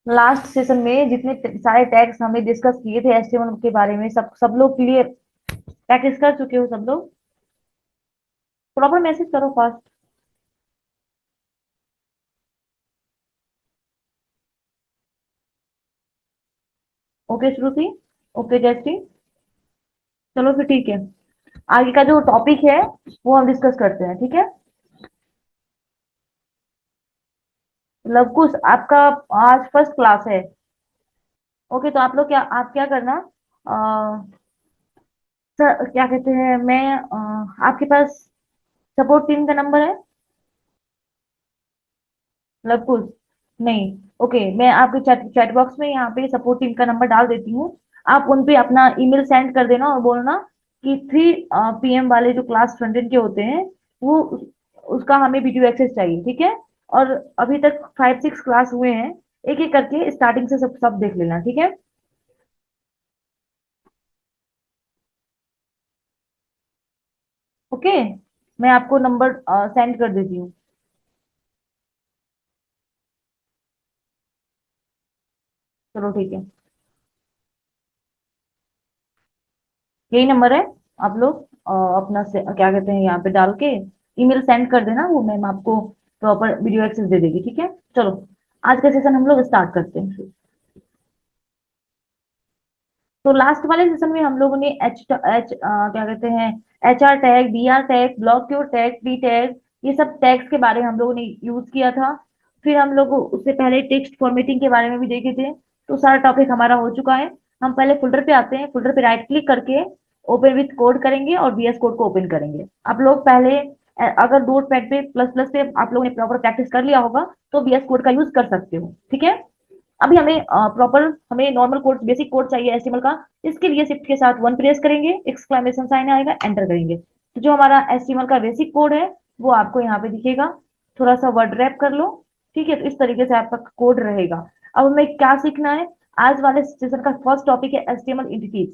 Last session में जितने सारे टैग्स हमें डिस्कस किए थे एचटीएमएल के बारे में, सब सब लोग क्लियर प्रैक्टिस कर चुके हो सब लोग? प्रॉपर मैसेज करो फास्ट। ओके श्रुति। ओके जयश्री। चलो फिर ठीक है, आगे का जो टॉपिक है वो हम डिस्कस करते हैं, ठीक है? लवकुश, आपका आज फर्स्ट क्लास है। ओके, तो आप लोग आप क्या करना, सर क्या कहते हैं, मैं आपके पास सपोर्ट टीम का नंबर है? लवकुश, नहीं। ओके, मैं आपके चैट चैट बॉक्स में यहाँ पे सपोर्ट टीम का नंबर डाल देती हूँ। आप उन पे अपना ईमेल सेंड कर देना और बोलना कि 3 PM वाले जो क्लास फ्रंट के होते हैं वो उसका हमें वीडियो एक्सेस चाहिए, ठीक है? और अभी तक 5 6 क्लास हुए हैं, एक एक करके स्टार्टिंग से सब सब देख लेना, ठीक है? ओके, मैं आपको नंबर सेंड कर देती हूँ। चलो ठीक है, यही नंबर है। आप लोग अपना से क्या कहते हैं यहाँ पे डाल के ईमेल सेंड कर देना, वो मैम आपको प्रॉपर वीडियो एक्सेस दे देगी, ठीक है? चलो, आज का सेशन हम लोग स्टार्ट करते हैं। तो लास्ट वाले सेशन में हम लोगों ने क्या कहते हैं, HR tag, BR tag, block Q tag, T tag, ये सब टैग्स के बारे में हम लोगों ने यूज किया था। फिर हम लोग उससे पहले टेक्स्ट फॉर्मेटिंग के बारे में भी देखे थे। तो सारा टॉपिक हमारा हो चुका है। हम पहले फोल्डर पे आते हैं, फोल्डर पे राइट क्लिक करके ओपन विथ कोड करेंगे और VS कोड को ओपन करेंगे। आप लोग पहले अगर नोट पैड पे प्लस प्लस पे आप लोगों ने प्रॉपर प्रैक्टिस कर लिया होगा तो VS कोड का यूज कर सकते हो, ठीक है? अभी हमें प्रॉपर हमें नॉर्मल कोड, बेसिक कोड चाहिए एचटीएमएल का। इसके लिए शिफ्ट के साथ वन प्रेस करेंगे, एक्सक्लेमेशन साइन आएगा, एंटर करेंगे, तो जो हमारा एचटीएमएल का बेसिक कोड है वो आपको यहाँ पे दिखेगा। थोड़ा सा वर्ड रैप कर लो, ठीक है? तो इस तरीके से आपका कोड रहेगा। अब हमें क्या सीखना है? आज वाले सेशन का फर्स्ट टॉपिक है एचटीएमएल एंटिटीज।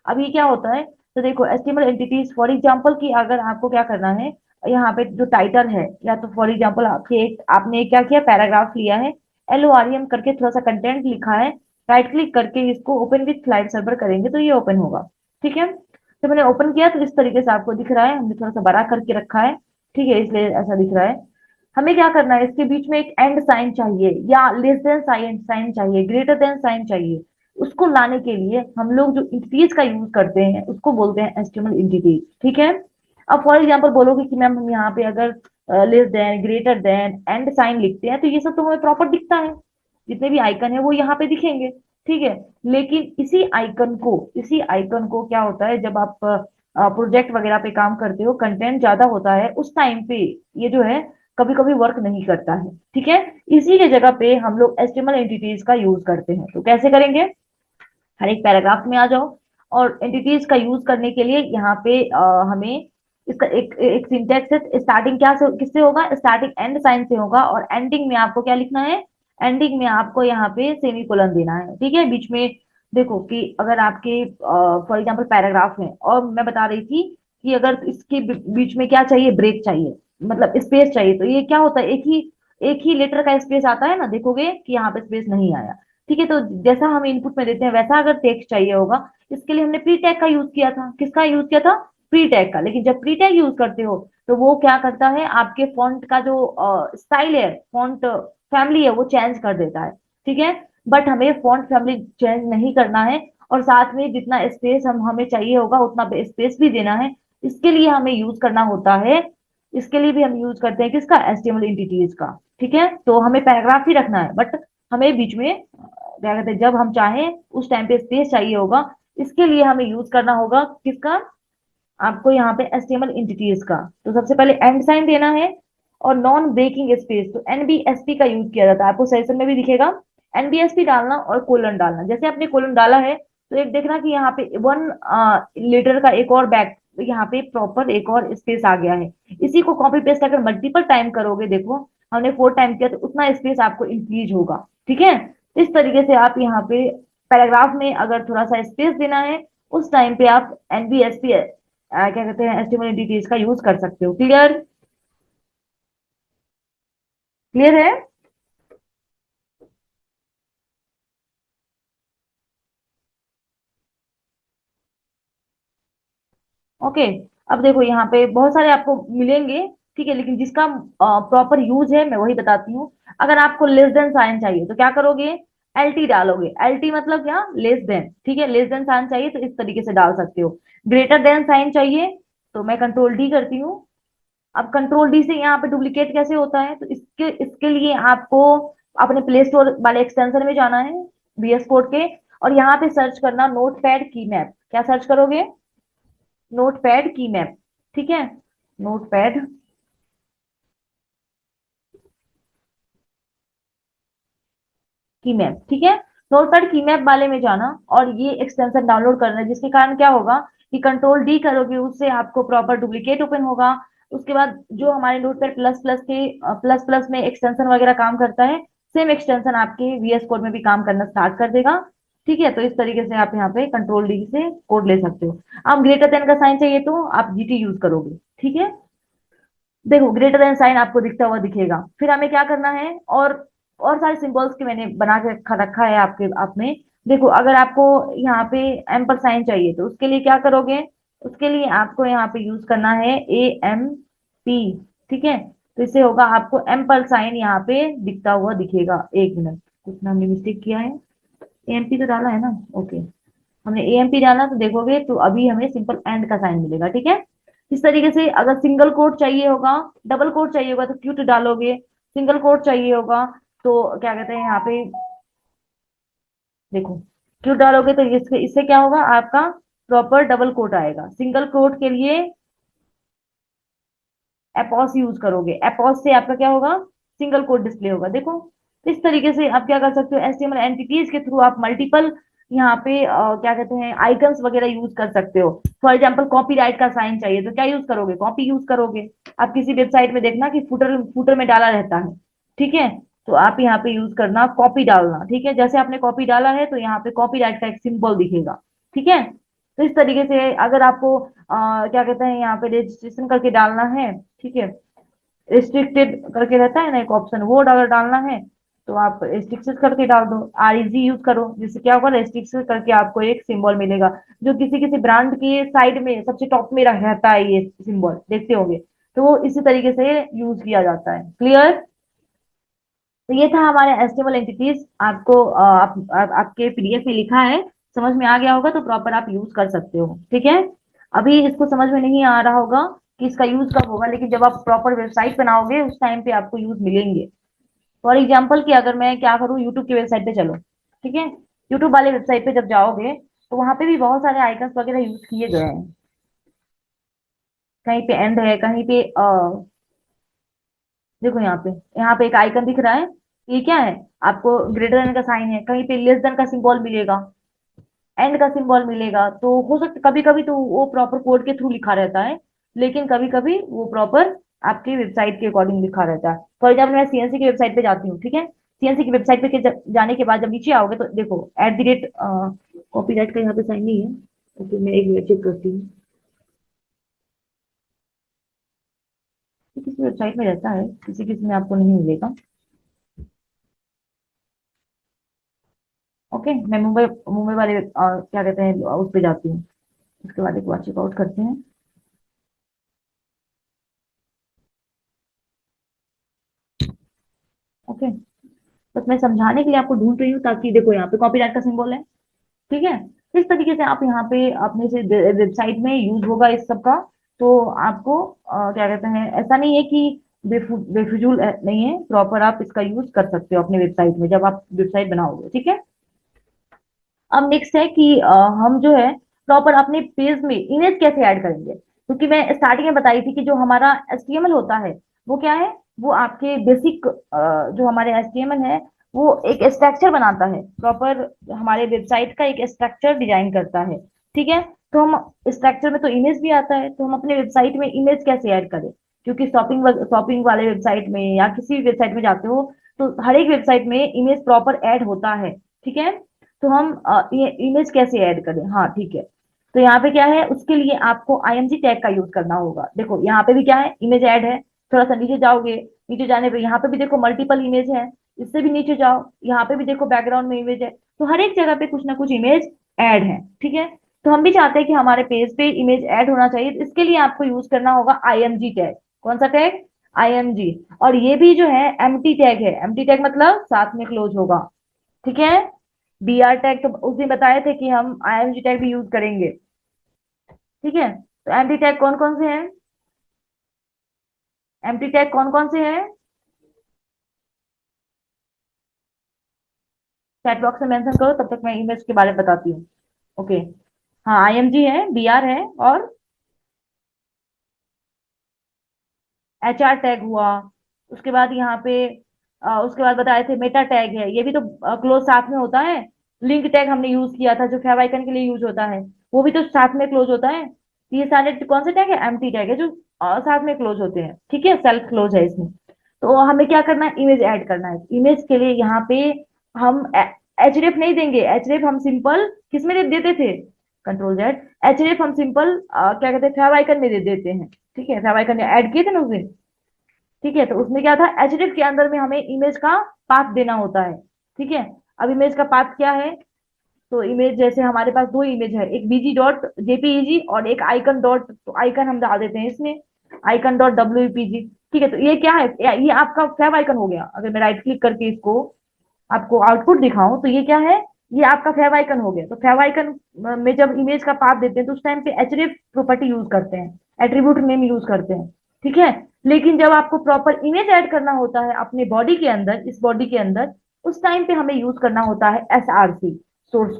अब ये क्या होता है? तो देखो, एचटीएमएल एंटिटीज फॉर एग्जांपल की अगर आपको क्या करना है, यहाँ पे जो टाइटल है, या तो फॉर एग्जांपल आपके आपने क्या किया, पैराग्राफ लिया है, LOREM करके थोड़ा सा कंटेंट लिखा है, राइट क्लिक करके इसको ओपन विथ स्लाइड सर्वर करेंगे तो ये ओपन होगा, ठीक है? तो मैंने ओपन किया तो इस तरीके से आपको दिख रहा है, हमने थोड़ा सा बड़ा करके रखा है, ठीक है, इसलिए ऐसा दिख रहा है। हमें क्या करना है, इसके बीच में एक एंड साइन चाहिए, या लेस देन साइन साइन चाहिए, ग्रेटर देन साइन चाहिए। उसको लाने के लिए हम लोग जो इंटिटीज का यूज करते हैं उसको बोलते हैं एचटीएमएल इंटिटीज, ठीक है? अब फॉर एग्जांपल बोलोगे कि मैम हम यहाँ पे अगर less than, greater than, and sign लिखते हैं तो ये सब तो हमें प्रॉपर दिखता है, जितने भी आइकन है वो यहाँ पे दिखेंगे, ठीक है? लेकिन इसी आइकन को क्या होता है, जब आप प्रोजेक्ट वगैरह पे काम करते हो, कंटेंट ज्यादा होता है उस टाइम पे ये जो है कभी कभी वर्क नहीं करता है, ठीक है? इसी के जगह पे हम लोग एचटीएमएल एंटिटीज का यूज करते हैं। तो कैसे करेंगे? हर एक पैराग्राफ में आ जाओ, और एंटिटीज का यूज करने के लिए यहाँ पे हमें इसका एक एक सिंटेक्स है। स्टार्टिंग क्या से किससे होगा? स्टार्टिंग एंड साइन से होगा, और एंडिंग में आपको क्या लिखना है? एंडिंग में आपको यहाँ पे सेमीकोलन देना है, ठीक है? बीच में देखो कि अगर आपके फॉर एग्जांपल पैराग्राफ है और मैं बता रही थी कि अगर इसके बीच में क्या चाहिए, ब्रेक चाहिए, मतलब स्पेस चाहिए, तो ये क्या होता है, एक ही लेटर का स्पेस आता है ना, देखोगे कि यहाँ पे स्पेस नहीं आया, ठीक है? तो जैसा हम इनपुट में देते हैं वैसा अगर टेक्स्ट चाहिए होगा, इसके लिए हमने प्री टैग का यूज किया था। किसका यूज किया था? प्री टैग का। लेकिन जब प्री टैग यूज करते हो तो वो क्या करता है, आपके फॉन्ट का जो स्टाइल है, फॉन्ट फैमिली है, वो चेंज कर देता है, ठीक है? बट हमें फॉन्ट फैमिली चेंज नहीं करना है, और साथ में जितना स्पेस हमें चाहिए होगा उतना स्पेस भी देना है। इसके लिए हमें यूज करना होता है, इसके लिए भी हम यूज करते हैं किसका? एचटीएमएल एंटिटीज का, ठीक है? तो हमें पैराग्राफ ही रखना है, बट हमें बीच में क्या कहते हैं, जब हम चाहें उस टाइम पे स्पेस चाहिए होगा, इसके लिए हमें यूज करना होगा किसका? आपको यहाँ पे एचटीएमएल एंटिटीज का। तो सबसे पहले एंड साइन देना है, और नॉन ब्रेकिंग स्पेस तो NBSP का यूज किया जाता है, आपको सेशन में भी दिखेगा। NBSP डालना और कोलन डालना, जैसे आपने कोलन डाला है तो एक देखना कि यहाँ पे वन लीटर का एक और बैक, यहाँ पे प्रॉपर एक और स्पेस आ गया है। इसी को कॉपी पेस्ट अगर मल्टीपल टाइम करोगे, देखो हमने 4 टाइम किया तो उतना स्पेस आपको इंक्रीज होगा, ठीक है? इस तरीके से आप यहाँ पे पैराग्राफ में अगर थोड़ा सा स्पेस देना है, उस टाइम पे आप NBSP क्या कहते हैं, एस्टिमेट एंटिटीज का यूज कर सकते हो। क्लियर? क्लियर है? ओके। अब देखो यहाँ पे बहुत सारे आपको मिलेंगे, ठीक है, लेकिन जिसका प्रॉपर यूज है मैं वही बताती हूँ। अगर आपको लेस देन साइन चाहिए तो क्या करोगे, एल टी डालोगे। एल टी मतलब क्या, लेस देन, ठीक है, लेस देन साइन चाहिए तो इस तरीके से डाल सकते हो। ग्रेटर देन साइन चाहिए तो मैं कंट्रोल डी करती हूँ। अब कंट्रोल डी से यहाँ पे डुप्लीकेट कैसे होता है, तो इसके इसके लिए आपको अपने प्ले स्टोर वाले एक्सटेंशन में जाना है, VS कोड के, और यहाँ पे सर्च करना नोट पैड की मैप। क्या सर्च करोगे, नोट पैड की मैप, ठीक है, नोट पैड की मैप, ठीक है। नोट पैड की मैप वाले में जाना और ये एक्सटेंशन डाउनलोड करना है, जिसके कारण क्या होगा कि कंट्रोल डी करोगे उससे आपको प्रॉपर डुप्लीकेट ओपन होगा। उसके बाद जो हमारे नोट पैड प्लस प्लस के प्लस प्लस में एक्सटेंशन वगैरह काम करता है, सेम एक्सटेंशन आपके VS कोड में भी काम करना स्टार्ट कर देगा। ठीक है, तो इस तरीके से आप यहाँ पे कंट्रोल डी से कोड ले सकते हो। अब ग्रेटर देन का साइन चाहिए तो आप GT यूज करोगे, ठीक है। देखो ग्रेटर देन साइन आपको दिखता हुआ दिखेगा। फिर हमें क्या करना है, और सारे सिंबल्स के मैंने बना के रखा है आपके आप में। देखो अगर आपको यहाँ पे एम्पर साइन चाहिए तो उसके लिए क्या करोगे, उसके लिए आपको यहाँ पे यूज करना है AMP, ठीक है। तो इससे होगा आपको एम्पर साइन यहाँ पे दिखता हुआ दिखेगा। एक मिनट, कुछ ना हमने मिस्टेक किया है, AMP तो डाला है ना, ओके। हमने AMP डाला तो देखोगे तो अभी हमें सिंपल एंड का साइन मिलेगा, ठीक है। इस तरीके से अगर सिंगल कोट चाहिए होगा, डबल कोट चाहिए होगा तो क्यूट डालोगे, सिंगल कोट चाहिए होगा तो क्या कहते हैं यहाँ पे, देखो क्यूट डालोगे तो इससे इससे क्या होगा, आपका प्रॉपर डबल कोट आएगा। सिंगल कोट के लिए एपॉस यूज करोगे, एपॉस से आपका क्या होगा, सिंगल कोड डिस्प्ले होगा। देखो तो इस तरीके से आप क्या कर सकते हो, HTML एंटिटीज के थ्रू आप मल्टीपल यहाँ पे क्या कहते हैं आइकन्स वगैरह यूज कर सकते हो। फॉर एग्जाम्पल कॉपीराइट का साइन चाहिए तो क्या यूज करोगे, कॉपी यूज करोगे। आप किसी वेबसाइट में देखना कि फुटर फुटर में डाला रहता है, ठीक है, तो आप यहाँ पे यूज करना कॉपी डालना, ठीक है। जैसे आपने कॉपी डाला है तो यहाँ पे कॉपीराइट का एक सिंबल दिखेगा, ठीक है। तो इस तरीके से अगर आपको क्या कहते हैं यहाँ पे रजिस्ट्रेशन करके डालना है, ठीक है, रिस्ट्रिक्टेड करके रहता है ना एक ऑप्शन, वो अगर डालना है तो आप रिस्ट्रिक्टेड करके डाल दो, REG यूज करो, जिससे क्या होगा रिस्ट्रिक्टेड करके आपको एक सिंबल मिलेगा, जो किसी किसी ब्रांड के साइड में सबसे टॉप में रहता है, ये सिंबल देखते होंगे। तो वो इसी तरीके से यूज किया जाता है। क्लियर। तो ये था हमारे एस्टिमल एंटिटीज। आपको आपके PDF में लिखा है, समझ में आ गया होगा तो प्रॉपर आप यूज कर सकते हो, ठीक है। अभी इसको समझ में नहीं आ रहा होगा कि इसका यूज कब होगा, लेकिन जब आप प्रॉपर वेबसाइट बनाओगे उस टाइम पे आपको यूज मिलेंगे। फॉर एग्जाम्पल कि अगर मैं क्या करूँ, यूट्यूब की वेबसाइट पे चलो, ठीक है, यूट्यूब वाले वेबसाइट पे जब जाओगे तो वहां पे भी बहुत सारे आइकन्स वगैरह यूज किए गए हैं। कहीं पे एंड है, कहीं पे देखो यहाँ पे एक आइकन दिख रहा है, ये क्या है, आपको ग्रेटर देन का साइन है, कहीं पे लेस देन का सिंबल मिलेगा, एंड का सिंबल मिलेगा। तो हो सकता कभी कभी तो वो प्रॉपर कोड के थ्रू लिखा रहता है, लेकिन कभी कभी वो प्रॉपर आपकी वेबसाइट के अकॉर्डिंग लिखा रहता है। फॉर एग्जाम्पल मैं CNC की वेबसाइट पे जाती हूँ, ठीक है, CNC की वेबसाइट पे जाने के बाद जब नीचे आओगे तो देखो @ कॉपीराइट का यहाँ पे साइन नहीं है, ओके मैं एक मिनट चेक करती हूँ। किसी वेबसाइट में रहता है, किसी किसी में आपको नहीं मिलेगा। ओके, मैं मुंबई मुंबई वाले क्या कहते हैं उस पे जाती हूँ। उसके बाद एक बार चेकआउट करते हैं। ओके, बस मैं समझाने के लिए आपको ढूंढ रही हूँ ताकि देखो यहाँ पे कॉपीराइट का सिंबल है, ठीक है। इस तरीके से आप यहाँ पे अपने से वेबसाइट में यूज होगा इस सब का। तो आपको क्या कहते हैं, ऐसा नहीं है कि बेफिजूल नहीं है, प्रॉपर आप इसका यूज कर सकते हो अपने वेबसाइट में जब आप वेबसाइट बनाओगे, ठीक है। अब नेक्स्ट है कि हम जो है प्रॉपर अपने पेज में इमेज कैसे ऐड करेंगे, क्योंकि मैं स्टार्टिंग में बताई थी कि जो हमारा HTML होता है वो क्या है, वो आपके बेसिक जो हमारे HTML है वो एक स्ट्रक्चर बनाता है, प्रॉपर हमारे वेबसाइट का एक स्ट्रक्चर डिजाइन करता है, ठीक है। तो हम स्ट्रक्चर में तो इमेज भी आता है, तो हम अपने वेबसाइट में इमेज कैसे ऐड करें, क्योंकि शॉपिंग वाले वेबसाइट में या किसी भी वेबसाइट में जाते हो तो हर एक वेबसाइट में इमेज प्रॉपर ऐड होता है, ठीक है। तो हम ये इमेज कैसे ऐड करें, हाँ ठीक है। तो यहाँ पे क्या है, उसके लिए आपको IMG टैग का यूज करना होगा। देखो यहाँ पे भी क्या है, इमेज ऐड है। थोड़ा सा नीचे जाओगे, नीचे जाने पे यहाँ पे भी देखो मल्टीपल इमेज है, इससे भी नीचे जाओ, यहाँ पे भी देखो बैकग्राउंड में इमेज है। तो हर एक जगह पे कुछ ना कुछ इमेज ऐड है, ठीक है। तो हम भी चाहते हैं कि हमारे पेज पे इमेज ऐड होना चाहिए, तो इसके लिए आपको यूज करना होगा आईएमजी टैग। कौन सा टैग? आईएमजी। और ये भी जो है एम्प्टी टैग है। एम्प्टी टैग मतलब साथ में क्लोज होगा, ठीक है। बीआर टैग तो उस दिन बताए थे कि हम आईएमजी टैग भी यूज करेंगे, ठीक है। तो एम्प्टी टैग कौन कौन से हैं? एम्प्टी टैग कौन कौन से हैं? चैट बॉक्स में मेंशन करो, तब तक मैं इमेज के बारे में बताती हूँ। ओके। हाँ, आईएमजी है, बीआर है, और एचआर टैग हुआ। उसके बाद यहाँ पे उसके बाद बताए थे मेटा टैग है, ये भी तो क्लोज साथ में होता है। लिंक टैग हमने यूज किया था, जो फेव आइकन के लिए यूज होता है, वो भी तो साथ में क्लोज होता है। तो ये सारे कौन से टैग है? एम्प्टी टैग है, जो साथ में क्लोज होते हैं, ठीक है, सेल्फ क्लोज है इसमें। तो हमें क्या करना है? इमेज ऐड करना है। इमेज के लिए यहाँ पे हम एचरेफ नहीं देंगे। एचरेफ हम सिंपल किस में दे देते थे? Control Z. एचरेफ हम सिंपल क्या कहते हैं, फेव आइकन में दे देते हैं, ठीक है। फेव आइकन ऐड किए थे ना उस दिन, ठीक है। तो उसमें क्या था, एचडिफ के अंदर में हमें इमेज का पाथ देना होता है, ठीक है। अब इमेज का पाथ क्या है? तो इमेज जैसे हमारे पास दो इमेज है, एक बीजी डॉट जेपीईजी और एक आइकन डॉट, तो आइकन हम डाल देते हैं इसमें, आइकन डॉट डब्ल्यूपीजी, ठीक है। तो ये क्या है? ये आपका फैब आइकन हो गया। अगर मैं राइट क्लिक करके इसको आपको आउटपुट दिखाऊं, तो ये क्या है? ये आपका फैब आइकन हो गया। तो फैब आइकन में जब इमेज का पाथ देते हैं, तो उस टाइम पे एचडिफ प्रॉपर्टी यूज करते हैं, एट्रीब्यूट नेम यूज करते हैं, ठीक है। लेकिन जब आपको प्रॉपर इमेज ऐड करना होता है अपने बॉडी के अंदर, इस बॉडी के अंदर, उस टाइम पे हमें यूज करना होता है एसआरसी, सोर्स,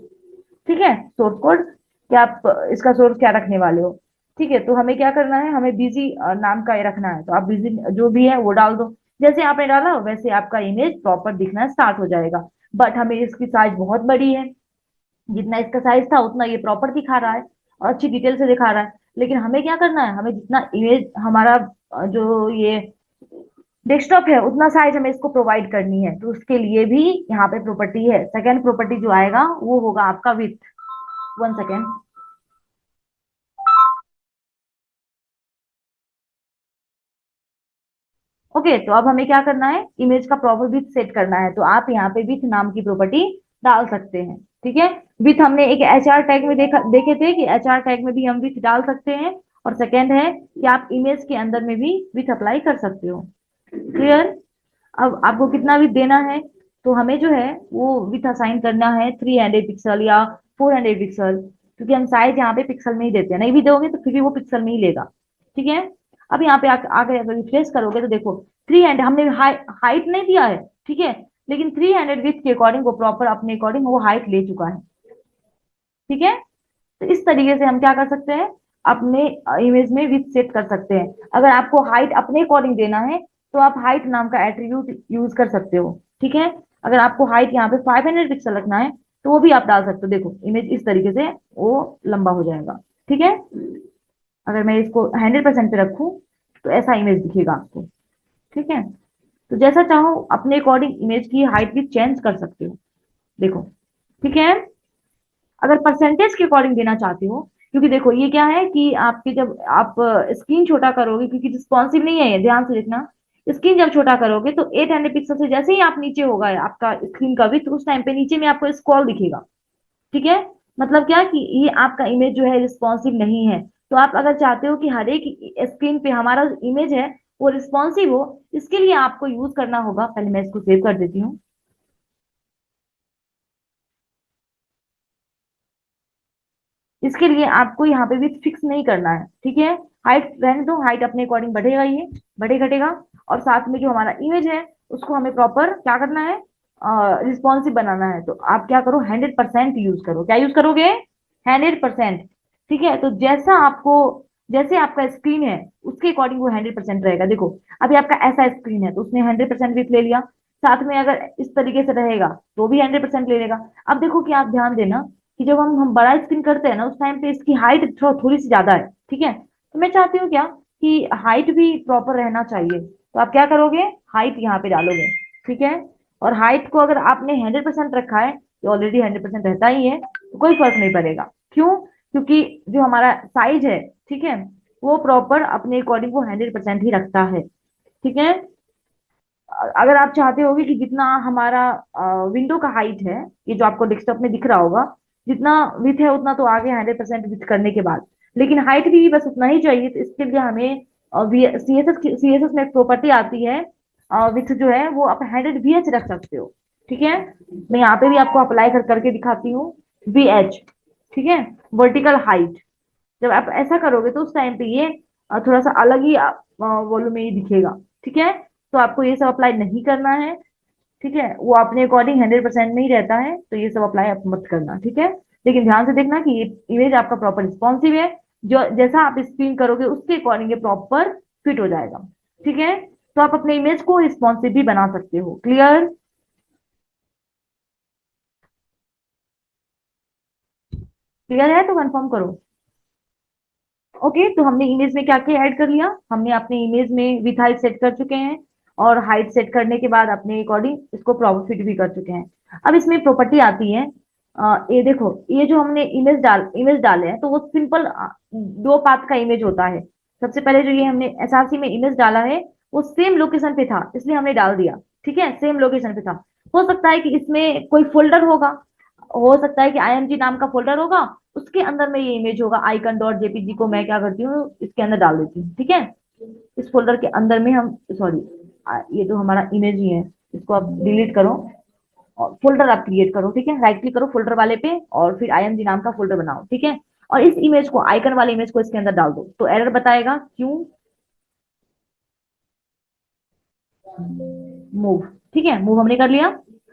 ठीक है, सोर्स कोड। कि आप इसका सोर्स क्या रखने वाले हो, ठीक है। तो हमें क्या करना है? हमें बिजी नाम का ये रखना है, तो आप बिजी जो भी है वो डाल दो। जैसे आपने डाला वैसे आपका इमेज प्रॉपर दिखना स्टार्ट हो जाएगा। बट हमें इसकी साइज बहुत बड़ी है, जितना इसका साइज था उतना ये प्रॉपर दिखा रहा है और अच्छी डिटेल से दिखा रहा है। लेकिन हमें क्या करना है? हमें जितना इमेज हमारा जो ये डेस्कटॉप है उतना साइज हमें इसको प्रोवाइड करनी है। तो उसके लिए भी यहाँ पे प्रॉपर्टी है, सेकेंड प्रॉपर्टी जो आएगा वो होगा आपका विथ। One second. ओके, तो अब हमें क्या करना है? इमेज का प्रॉपर विथ सेट करना है। तो आप यहाँ पे विथ नाम की प्रॉपर्टी डाल सकते हैं, ठीक है। विथ हमने एक एचआर टैग में देखे थे कि एचआर टैग में भी हम विथ डाल सकते हैं। और सेकेंड है कि आप इमेज के अंदर में भी विथ अप्लाई कर सकते हो। क्लियर? अब आपको कितना विथ देना है? तो हमें जो है वो विथ असाइन करना है 300 पिक्सल या 400 पिक्सल, क्योंकि हम साइज यहाँ पे पिक्सल में ही देते हैं। नहीं भी दोगे तो फिर भी वो पिक्सल में ही लेगा, ठीक है। अब यहाँ पे आगे अगर रिफ्रेश करोगे तो देखो 300 हमने हाइट नहीं दिया है, ठीक है। लेकिन 300 विथ के अकॉर्डिंग वो प्रॉपर अपने अकॉर्डिंग वो हाइट ले चुका है, ठीक है। तो इस तरीके से हम क्या कर सकते हैं? अपने इमेज में विथ सेट कर सकते हैं। अगर आपको हाइट अपने अकॉर्डिंग देना है, तो आप हाइट नाम का एट्रीब्यूट यूज कर सकते हो, ठीक है। अगर आपको हाइट यहाँ पे 500 पिक्सल रखना है, तो वो भी आप डाल सकते हो। देखो इमेज इस तरीके से वो लंबा हो जाएगा, ठीक है। अगर मैं इसको 100% पे रखूं, तो ऐसा इमेज दिखेगा आपको, ठीक है। तो जैसा चाहो अपने अकॉर्डिंग इमेज की हाइट भी चेंज कर सकते हो, देखो, ठीक है। अगर परसेंटेज के अकॉर्डिंग देना चाहते हो, क्योंकि देखो ये क्या है कि आपके जब आप स्क्रीन छोटा करोगे, क्योंकि रिस्पॉन्सिव नहीं है ये, ध्यान से देखना। स्क्रीन जब छोटा करोगे तो 800 पिक्सल से जैसे ही आप नीचे होगा आपका स्क्रीन का विड्थ, उस टाइम पे नीचे में आपको स्क्रॉल दिखेगा, ठीक है। मतलब क्या कि ये आपका इमेज जो है रिस्पॉन्सिव नहीं है। तो आप अगर चाहते हो कि हर एक स्क्रीन पे हमारा इमेज है वो रिस्पॉन्सिव हो, इसके लिए आपको यूज करना होगा, पहले मैं इसको सेव कर देती हूँ। इसके लिए आपको यहाँ पे भी फिक्स नहीं करना है, ठीक है। हाइट रहने दो, हाइट अपने अकॉर्डिंग बढ़ेगा, ये बढ़े घटेगा। और साथ में जो हमारा इमेज है उसको हमें प्रॉपर क्या करना है? रिस्पॉन्सिव बनाना है। तो आप क्या करो? 100% यूज करो। क्या यूज करोगे? 100%, ठीक है। तो जैसा आपको, जैसे आपका स्क्रीन है उसके अकॉर्डिंग वो 100% रहेगा। देखो अभी आपका ऐसा स्क्रीन है तो उसने 100% विथ ले लिया, साथ में अगर इस तरीके से रहेगा तो भी 100% ले लेगा। अब देखो कि आप ध्यान देना कि जब हम बड़ा स्क्रीन करते हैं ना, उस टाइम पे इसकी हाइट थोड़ी सी ज्यादा है, ठीक है। तो मैं चाहती हूँ क्या कि हाइट भी प्रॉपर रहना चाहिए। तो आप क्या करोगे? हाइट यहाँ पे डालोगे, ठीक है। और हाइट को अगर आपने 100% रखा है, तो ऑलरेडी 100% रहता ही है, तो कोई फर्क नहीं पड़ेगा। क्यों? क्योंकि जो हमारा साइज है, ठीक है, वो प्रॉपर अपने अकॉर्डिंग वो 100% ही रखता है, ठीक है। अगर आप चाहते होगे कि जितना हमारा विंडो का हाइट है, ये जो आपको डेस्कटॉप में दिख रहा होगा, जितना विथ है उतना तो आ गया 100% विथ करने के बाद, लेकिन हाइट भी बस उतना ही चाहिए। तो इसके लिए हमें सीएसएस में एक प्रॉपर्टी आती है, विथ जो है वो आप 100 VH रख सकते हो। ठीक है, मैं यहाँ पे भी आपको अप्लाई करके दिखाती हूँ। VH, ठीक है, वर्टिकल हाइट। जब आप ऐसा करोगे तो उस टाइम पे ये थोड़ा सा अलग ही वॉल्यूम में ही दिखेगा। ठीक है, तो आपको ये सब अप्लाई नहीं करना है। ठीक है, वो अपने अकॉर्डिंग 100% में ही रहता है, तो ये सब अप्लाई आप मत करना। ठीक है, लेकिन ध्यान से देखना कि ये इमेज आपका प्रॉपर रिस्पॉन्सिव है, जो जैसा आप स्क्रीन करोगे उसके अकॉर्डिंग ये प्रॉपर फिट हो जाएगा। ठीक है, तो आप अपने इमेज को रिस्पॉन्सिव भी बना सकते हो। क्लियर? क्लियर है तो कंफर्म करो। ओके, तो हमने इमेज में क्या क्या ऐड कर लिया, हमने अपने इमेज में विथ हाइट सेट कर चुके हैं, और हाइट सेट करने के बाद अपने अकॉर्डिंग इसको प्रॉफिट भी कर चुके हैं। अब इसमें प्रॉपर्टी आती है, ये देखो, ये जो हमने इमेज डाले हैं तो वो सिंपल दो पाथ का इमेज होता है। सबसे पहले जो ये हमने एसआरसी में इमेज डाला है वो सेम लोकेशन पे था, इसलिए हमने डाल दिया। ठीक है, सेम लोकेशन पे था। हो सकता है कि इसमें कोई फोल्डर होगा, हो सकता है कि आईएमजी नाम का फोल्डर होगा, उसके अंदर में ये इमेज होगा। आइकन डॉट जेपीजी को मैं क्या करती हूँ, इसके अंदर डाल देती हूँ। ठीक है, इस फोल्डर के अंदर में हम, सॉरी, ये तो हमारा इमेज ही है, इसको आप डिलीट करो और फोल्डर आप क्रिएट करो। ठीक है, राइट क्लिक करो फोल्डर वाले पे और फिर आईएमजी नाम का फोल्डर बनाओ। ठीक है, और इस इमेज को, आइकन वाले इमेज को इसके अंदर डाल दो, तो एरर बताएगा क्यों, मूव। ठीक है, मूव हमने कर लिया।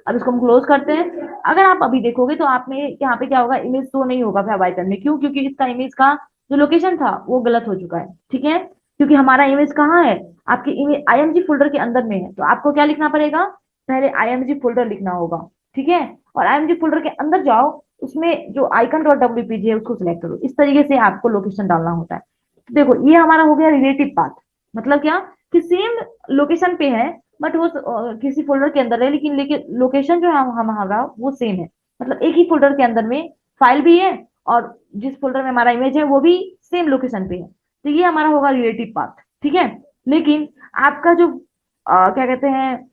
अब इसको हम क्लोज करते हैं। अगर आप अभी देखोगे तो आप में यहाँ पे क्या होगा, इमेज शो नहीं होगा फेव आइकन में। क्यों? क्योंकि इसका इमेज का जो लोकेशन था वो गलत हो चुका है। ठीक है, क्योंकि हमारा इमेज कहाँ है, आपके इमेज आईएमजी फोल्डर के अंदर में है, तो आपको क्या लिखना पड़ेगा, पहले आईएमजी फोल्डर लिखना होगा। ठीक है, और आईएमजी फोल्डर के अंदर जाओ, उसमें जो आइकन डॉट डब्ल्यूपीजी है उसको सिलेक्ट करो। इस तरीके से आपको लोकेशन डालना होता है। देखो, ये हमारा हो गया रिलेटिव पाथ। मतलब क्या, कि सेम लोकेशन पे है, बट वो किसी फोल्डर के अंदर है, लेकिन लोकेशन जो है हमारा वो सेम है। मतलब एक ही फोल्डर के अंदर में फाइल भी है, और जिस फोल्डर में हमारा इमेज है वो भी सेम लोकेशन पे है। तो ये हमारा होगा रिलेटिव पाथ। ठीक है, लेकिन आपका जो क्या कहते हैं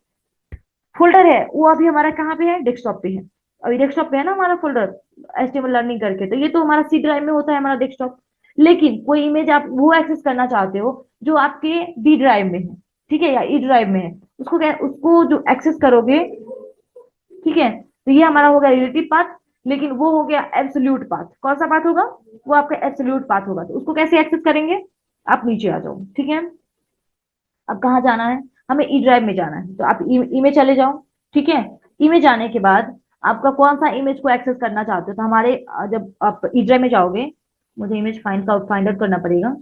फोल्डर है, वो अभी हमारा कहाँ पे है, डेस्कटॉप पे है। अभी डेस्कटॉप पे है ना हमारा फोल्डर, एचटीएमएल लर्निंग करके, तो ये तो हमारा सी ड्राइव में होता है हमारा डेस्कटॉप। लेकिन कोई इमेज आप वो एक्सेस करना चाहते हो जो आपके डी ड्राइव में है, ठीक है, या ई ड्राइव में है, उसको क्या, उसको जो एक्सेस करोगे, ठीक है, तो ये हमारा हो गया रिलेटिव पाथ। लेकिन वो हो गया एब्सोल्यूट पाथ। कौन सा पाथ होगा, वो आपका एब्सोल्यूट पाथ होगा। तो उसको कैसे एक्सेस करेंगे, आप नीचे आ जाओ। ठीक है, अब कहाँ जाना है, हमें ई ड्राइव में जाना है, तो आप ई में चले जाओ। ठीक है, ई में जाने के बाद आपका कौन सा इमेज को एक्सेस करना चाहते हो, तो हमारे जब आप ई ड्राइव में जाओगे, मुझे इमेज फाइंड आउट करना पड़ेगा।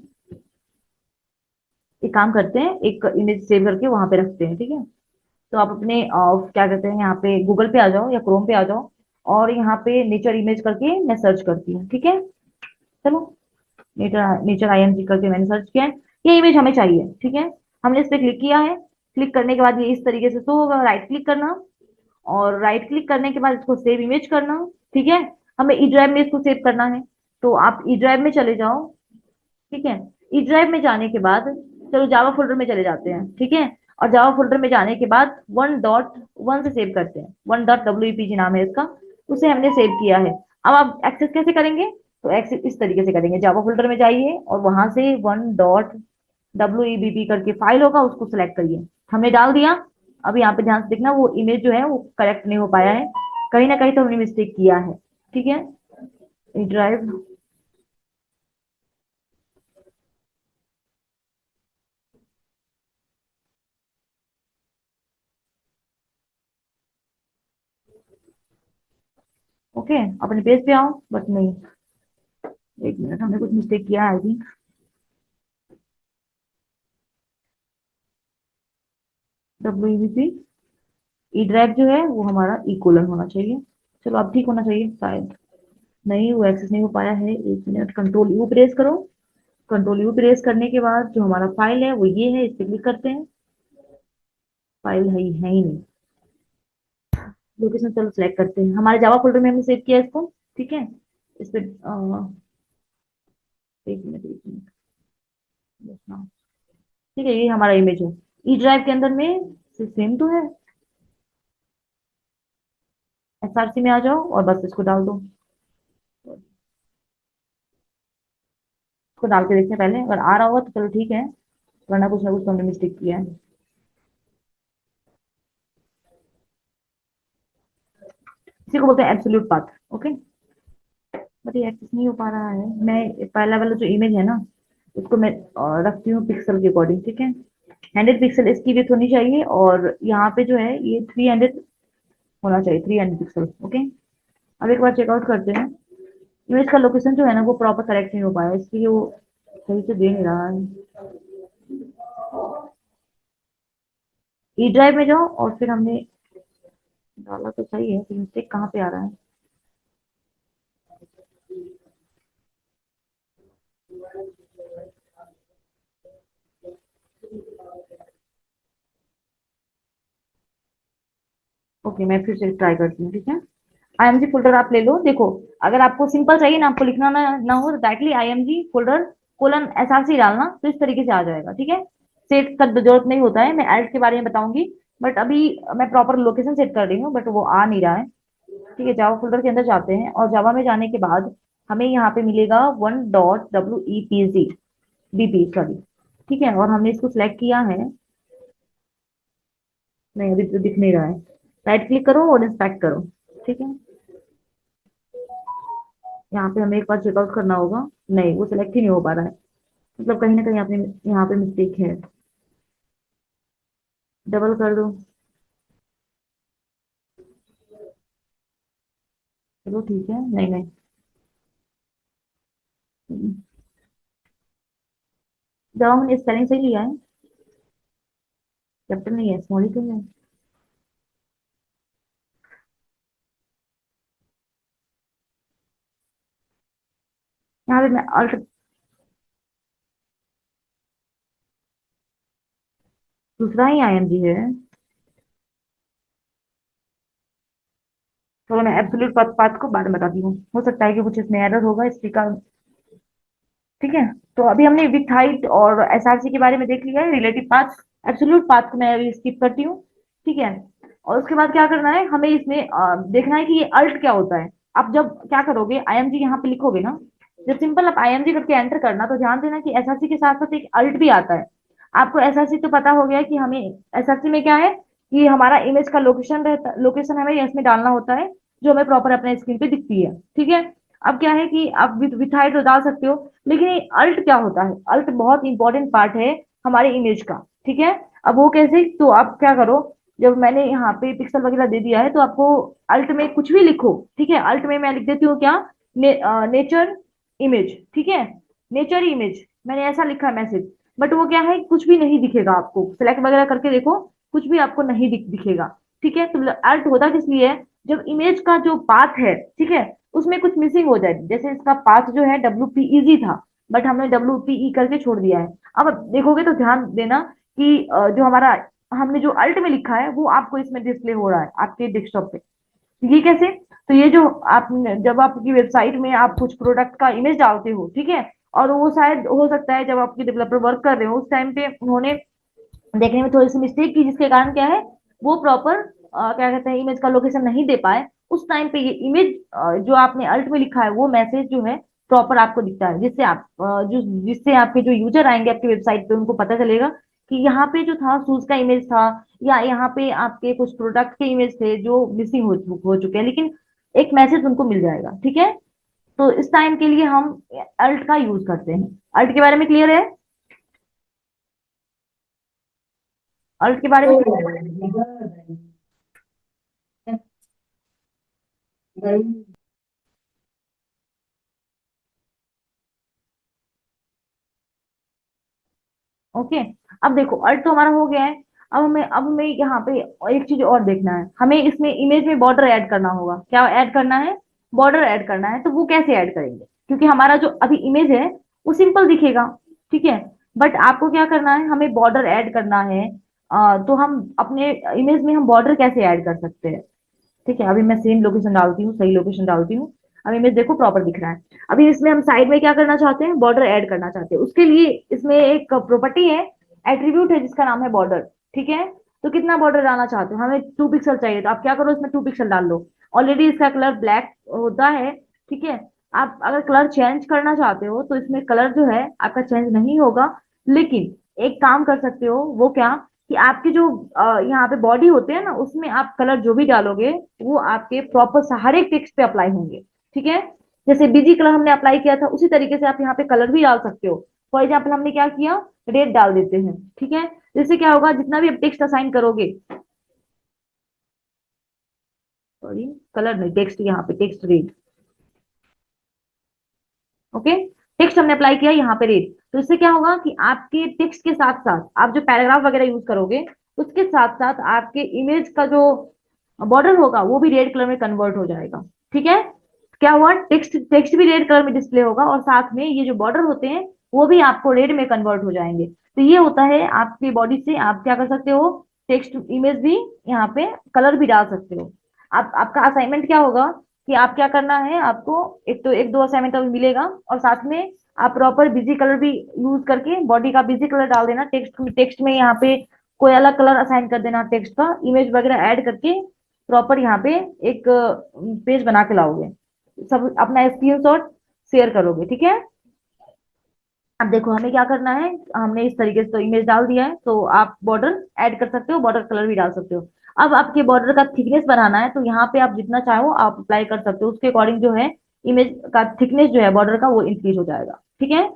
एक काम करते हैं, एक इमेज सेव करके वहां पे रखते हैं। ठीक है, तो आप अपने क्या कहते हैं, यहाँ पे गूगल पे आ जाओ या क्रोम पे आ जाओ, और यहाँ पे नेचर इमेज करके मैं सर्च करती हूँ। ठीक है, चलो, नेचर नेचर आईएनजी करके मैंने सर्च किया है। ये इमेज हमें चाहिए। ठीक है, हमने इस पे क्लिक किया है। क्लिक करने के बाद ये इस तरीके से शो होगा, राइट क्लिक करना, और राइट क्लिक करने के बाद इसको सेव इमेज करना। ठीक है, हमें ई ड्राइव में इसको सेव करना है, तो आप ई ड्राइव में चले जाओ। ठीक है, ई ड्राइव में जाने के बाद चलो जावा फोल्डर में चले जाते हैं। ठीक है, और जावा फोल्डर में जाने के बाद 1.1 से सेव करते हैं, 1.wepg नाम है इसका, उसे हमने सेव किया है। अब आप एक्सेस कैसे करेंगे, तो एक्सेस इस तरीके से करेंगे, जावा फोल्डर में जाइए और वहां से 1.webp करके फाइल होगा, उसको सिलेक्ट करिए। हमने डाल दिया। अब यहाँ पे ध्यान से देखना, वो इमेज जो है वो करेक्ट नहीं हो पाया है, कहीं ना कहीं तो हमने मिस्टेक किया है। ठीक है, ड्राइव, ओके, अपने पेज पे आओ, बट नहीं, एक मिनट, हमने कुछ मिस्टेक किया है I think. W E drive जो है वो हमारा ई कोलन होना चाहिए। चलो अब ठीक होना चाहिए शायद। नहीं, वो एक्सेस नहीं हो पाया है, एक मिनट, कंट्रोल यू प्रेस करो। कंट्रोल यू प्रेस करने के बाद जो हमारा फाइल है वो ये है, इस पे क्लिक करते हैं। फाइल है ही नहीं, लोकेशन चलो सिलेक्ट करते हैं, हमारे जावा फोल्डर में हमने सेव किया है इसको। ठीक है, इस पे एक मिनट, बस हाँ। ठीक है, ये हमारा इमेज है, ई ड्राइव के अंदर में सेम तो है। एसआरसी में आ जाओ और बस इसको डाल दो। इसको डाल के देखते हैं पहले, अगर आ रहा होगा तो चलो ठीक है, वरना कुछ ना कुछ तो हमने मिस्टेक किया है। इसी को बोलते हैं एब्सोल्यूट पाथ। ओके, बट ये एक्सेस नहीं हो पा रहा है। मैं पहला वाला जो इमेज है ना, उसको मैं रखती हूँ पिक्सल के अकॉर्डिंग, ठीक है। 100 पिक्सल इसकी विड्थ होनी चाहिए, और यहाँ पे जो है ये 300 होना चाहिए, 300 पिक्सल। ओके, अब एक बार चेकआउट करते हैं। इमेज का लोकेशन जो है ना वो प्रॉपर करेक्ट नहीं हो पाया, इसलिए वो सही से दे नहीं रहा है। ई ड्राइव में जाओ, और फिर हमने डाला तो सही है, फिर मिस्टेक कहाँ पे आ रहा है। ओके, मैं फिर से ट्राई करती हूँ, ठीक है। आईएमजी फोल्डर आप ले लो। देखो, अगर आपको सिंपल चाहिए ना, आपको लिखना ना हो, तो directly IMG folder colon SRC डालना, तो इस तरीके से आ जाएगा, ठीक है। सेट का जरूरत नहीं होता है, मैं एल्ट के बारे में बताऊंगी, बट अभी मैं प्रॉपर लोकेशन सेट कर रही हूँ, बट वो आ नहीं रहा है। ठीक है, जावा फोल्डर के अंदर जाते हैं, और जावा में जाने के बाद हमें यहाँ पे मिलेगा 1.wepg बीपी, सॉरी। ठीक है, और हमने इसको सिलेक्ट किया है। नहीं, अभी तो दिख नहीं रहा है। राइट क्लिक करो और इंस्पेक्ट करो, ठीक है। यहाँ पे हमें एक बार चेकआउट करना होगा। नहीं, वो सिलेक्ट ही नहीं हो पा रहा है, मतलब कहीं ना कहीं आपने यहाँ पे मिस्टेक है। डबल कर दो। चलो ठीक है, नहीं नहीं। जावा मैंने स्पेलिंग सही लिया है, कैपिटल नहीं है, स्मॉल ही तो है। यहाँ पे मैं अल्ट, दूसरा ही आईएमजी है। चलो मैं एब्सोल्यूट पाथ पाथ को बाद में बताती हूँ, हो सकता है कि कुछ इसमें एरर होगा, इसका। ठीक है, तो अभी हमने विथ हाइट और एसआरसी के बारे में देख लिया है, रिलेटिव पाथ। एब्सोल्यूट पाथ को मैं अभी स्किप करती हूँ, ठीक है। और उसके बाद क्या करना है, हमें इसमें देखना है कि ये अल्ट क्या होता है। आप जब क्या करोगे, आईएमजी यहाँ पे लिखोगे ना, जब सिंपल आप आईएमजी करके एंटर करना, तो ध्यान देना कि एसआरसी के साथ साथ एक अल्ट भी आता है। आपको एसआरसी तो पता हो गया कि हमें एसआरसी में क्या है, कि हमारा इमेज का लोकेशन रहता, लोकेशन हमें इसमें डालना होता है, जो हमें प्रॉपर अपने स्क्रीन पे दिखती है, ठीक है। अब क्या है कि आप विथ हाइट तो डाल सकते हो, लेकिन ये अल्ट क्या होता है, अल्ट बहुत इंपॉर्टेंट पार्ट है हमारे इमेज का, ठीक है। अब वो कैसे, तो आप क्या करो, जब मैंने यहाँ पे पिक्सल वगैरह दे दिया है, तो आपको अल्ट में कुछ भी लिखो, ठीक है। अल्ट में मैं लिख देती हूँ क्या, नेचर इमेज, ठीक है। नेचर इमेज मैंने ऐसा लिखा है मैसेज, बट वो क्या है, कुछ भी नहीं दिखेगा आपको, सिलेक्ट वगैरह करके देखो, कुछ भी आपको नहीं दिखेगा, ठीक है। तो अल्ट होता किस लिए है, जब इमेज का जो पाथ है, ठीक है, उसमें कुछ मिसिंग हो जाए, जैसे इसका पाथ जो है WPEG था, बट हमने WPE करके छोड़ दिया है। अब देखोगे तो ध्यान देना कि जो हमारा हमने जो अल्ट में लिखा है, वो आपको इसमें डिस्प्ले हो रहा है आपके डेस्कटॉप पे। ये कैसे, तो ये जो आप, जब आपकी वेबसाइट में आप कुछ प्रोडक्ट का इमेज डालते हो, ठीक है, और वो शायद हो सकता है जब आपके डेवलपर वर्क कर रहे हो, उस टाइम पे उन्होंने देखने में थोड़ी सी मिस्टेक की, जिसके कारण क्या है, वो प्रॉपर क्या कहते हैं, इमेज का लोकेशन नहीं दे पाए। उस टाइम पे ये इमेज जो आपने अल्ट में लिखा है, वो मैसेज जो है प्रॉपर आपको दिखता है, जिससे आप जो जिससे आपके जो यूजर आएंगे आपकी वेबसाइट पे, उनको पता चलेगा कि यहाँ पे जो था शूज का इमेज था, या यहाँ पे आपके कुछ प्रोडक्ट के इमेज थे जो मिसिंग हो चुके हैं, लेकिन एक मैसेज उनको मिल जाएगा, ठीक है। तो इस टाइम के लिए हम अल्ट का यूज करते हैं। अल्ट के बारे में क्लियर है, अल्ट के बारे में ओके। अब देखो, अल्ट तो हमारा हो गया है। अब हमें यहाँ पे एक चीज और देखना है, हमें इसमें इमेज में बॉर्डर ऐड करना होगा। क्या ऐड करना है, बॉर्डर ऐड करना है। तो वो कैसे ऐड करेंगे, क्योंकि हमारा जो अभी इमेज है वो सिंपल दिखेगा, ठीक है, बट आपको क्या करना है, हमें बॉर्डर ऐड करना है। तो हम अपने इमेज में हम बॉर्डर कैसे ऐड कर सकते हैं, ठीक है। अभी मैं सेम लोकेशन डालती हूँ, सही लोकेशन डालती हूँ। अब इमेज देखो प्रॉपर दिख रहा है। अभी इसमें हम साइड में क्या करना चाहते हैं, बॉर्डर ऐड करना चाहते हैं। उसके लिए इसमें एक प्रॉपर्टी है, एट्रीब्यूट है, जिसका नाम है बॉर्डर, ठीक है। तो कितना बॉर्डर डालना चाहते हो, हमें 2 पिक्सल चाहिए, तो आप क्या करो, इसमें 2 पिक्सल डाल लो। ऑलरेडी इसका कलर ब्लैक होता है, ठीक है। आप अगर कलर चेंज करना चाहते हो तो इसमें कलर जो है आपका चेंज नहीं होगा, लेकिन एक काम कर सकते हो, वो क्या, कि आपके जो यहाँ पे बॉडी होते हैं ना, उसमें आप कलर जो भी डालोगे वो आपके प्रॉपर हर एक टेक्स्ट पे अप्लाई होंगे। ठीक है, जैसे बीजी कलर हमने अप्लाई किया था उसी तरीके से आप यहाँ पे कलर भी डाल सकते हो। फॉर एग्जाम्पल हमने क्या किया, रेड डाल देते हैं। ठीक है, जिससे क्या होगा, जितना भी आप टेक्स्ट असाइन करोगे, सॉरी कलर नहीं, टेक्स्ट, यहाँ पे टेक्स्ट रेड, ओके, टेक्स्ट हमने अप्लाई किया यहाँ पे रेड, तो इससे क्या होगा कि आपके टेक्स्ट के साथ साथ आप जो पैराग्राफ वगैरह यूज करोगे उसके साथ साथ आपके इमेज का जो बॉर्डर होगा वो भी रेड कलर में कन्वर्ट हो जाएगा। ठीक है, क्या हुआ, टेक्स्ट टेक्स्ट भी रेड कलर में डिस्प्ले होगा और साथ में ये जो बॉर्डर होते हैं वो भी आपको रेड में कन्वर्ट हो जाएंगे। तो ये होता है, आपकी बॉडी से आप क्या कर सकते हो, टेक्स्ट इमेज भी यहाँ पे कलर भी डाल सकते हो। आप आपका असाइनमेंट क्या होगा कि आप क्या करना है, आपको एक तो एक दो असाइनमेंट अभी मिलेगा और साथ में आप प्रॉपर बिजी कलर भी यूज करके बॉडी का बिजी कलर डाल देना, टेक्स्ट टेक्स्ट में यहाँ पे कोई अलग कलर असाइन कर देना, टेक्स्ट का इमेज वगैरह ऐड करके प्रॉपर यहाँ पे एक पेज बना के लाओगे, सब अपना स्क्रीनशॉट शेयर करोगे। ठीक है, अब देखो हमें क्या करना है, हमने इस तरीके से तो इमेज डाल दिया है, तो आप बॉर्डर ऐड कर सकते हो, बॉर्डर कलर भी डाल सकते हो। अब आपके बॉर्डर का थिकनेस बनाना है तो यहाँ पे आप जितना चाहो आप अप्लाई कर सकते हो, उसके अकॉर्डिंग जो है इमेज का थिकनेस जो है बॉर्डर का वो इंक्रीज हो जाएगा। ठीक है,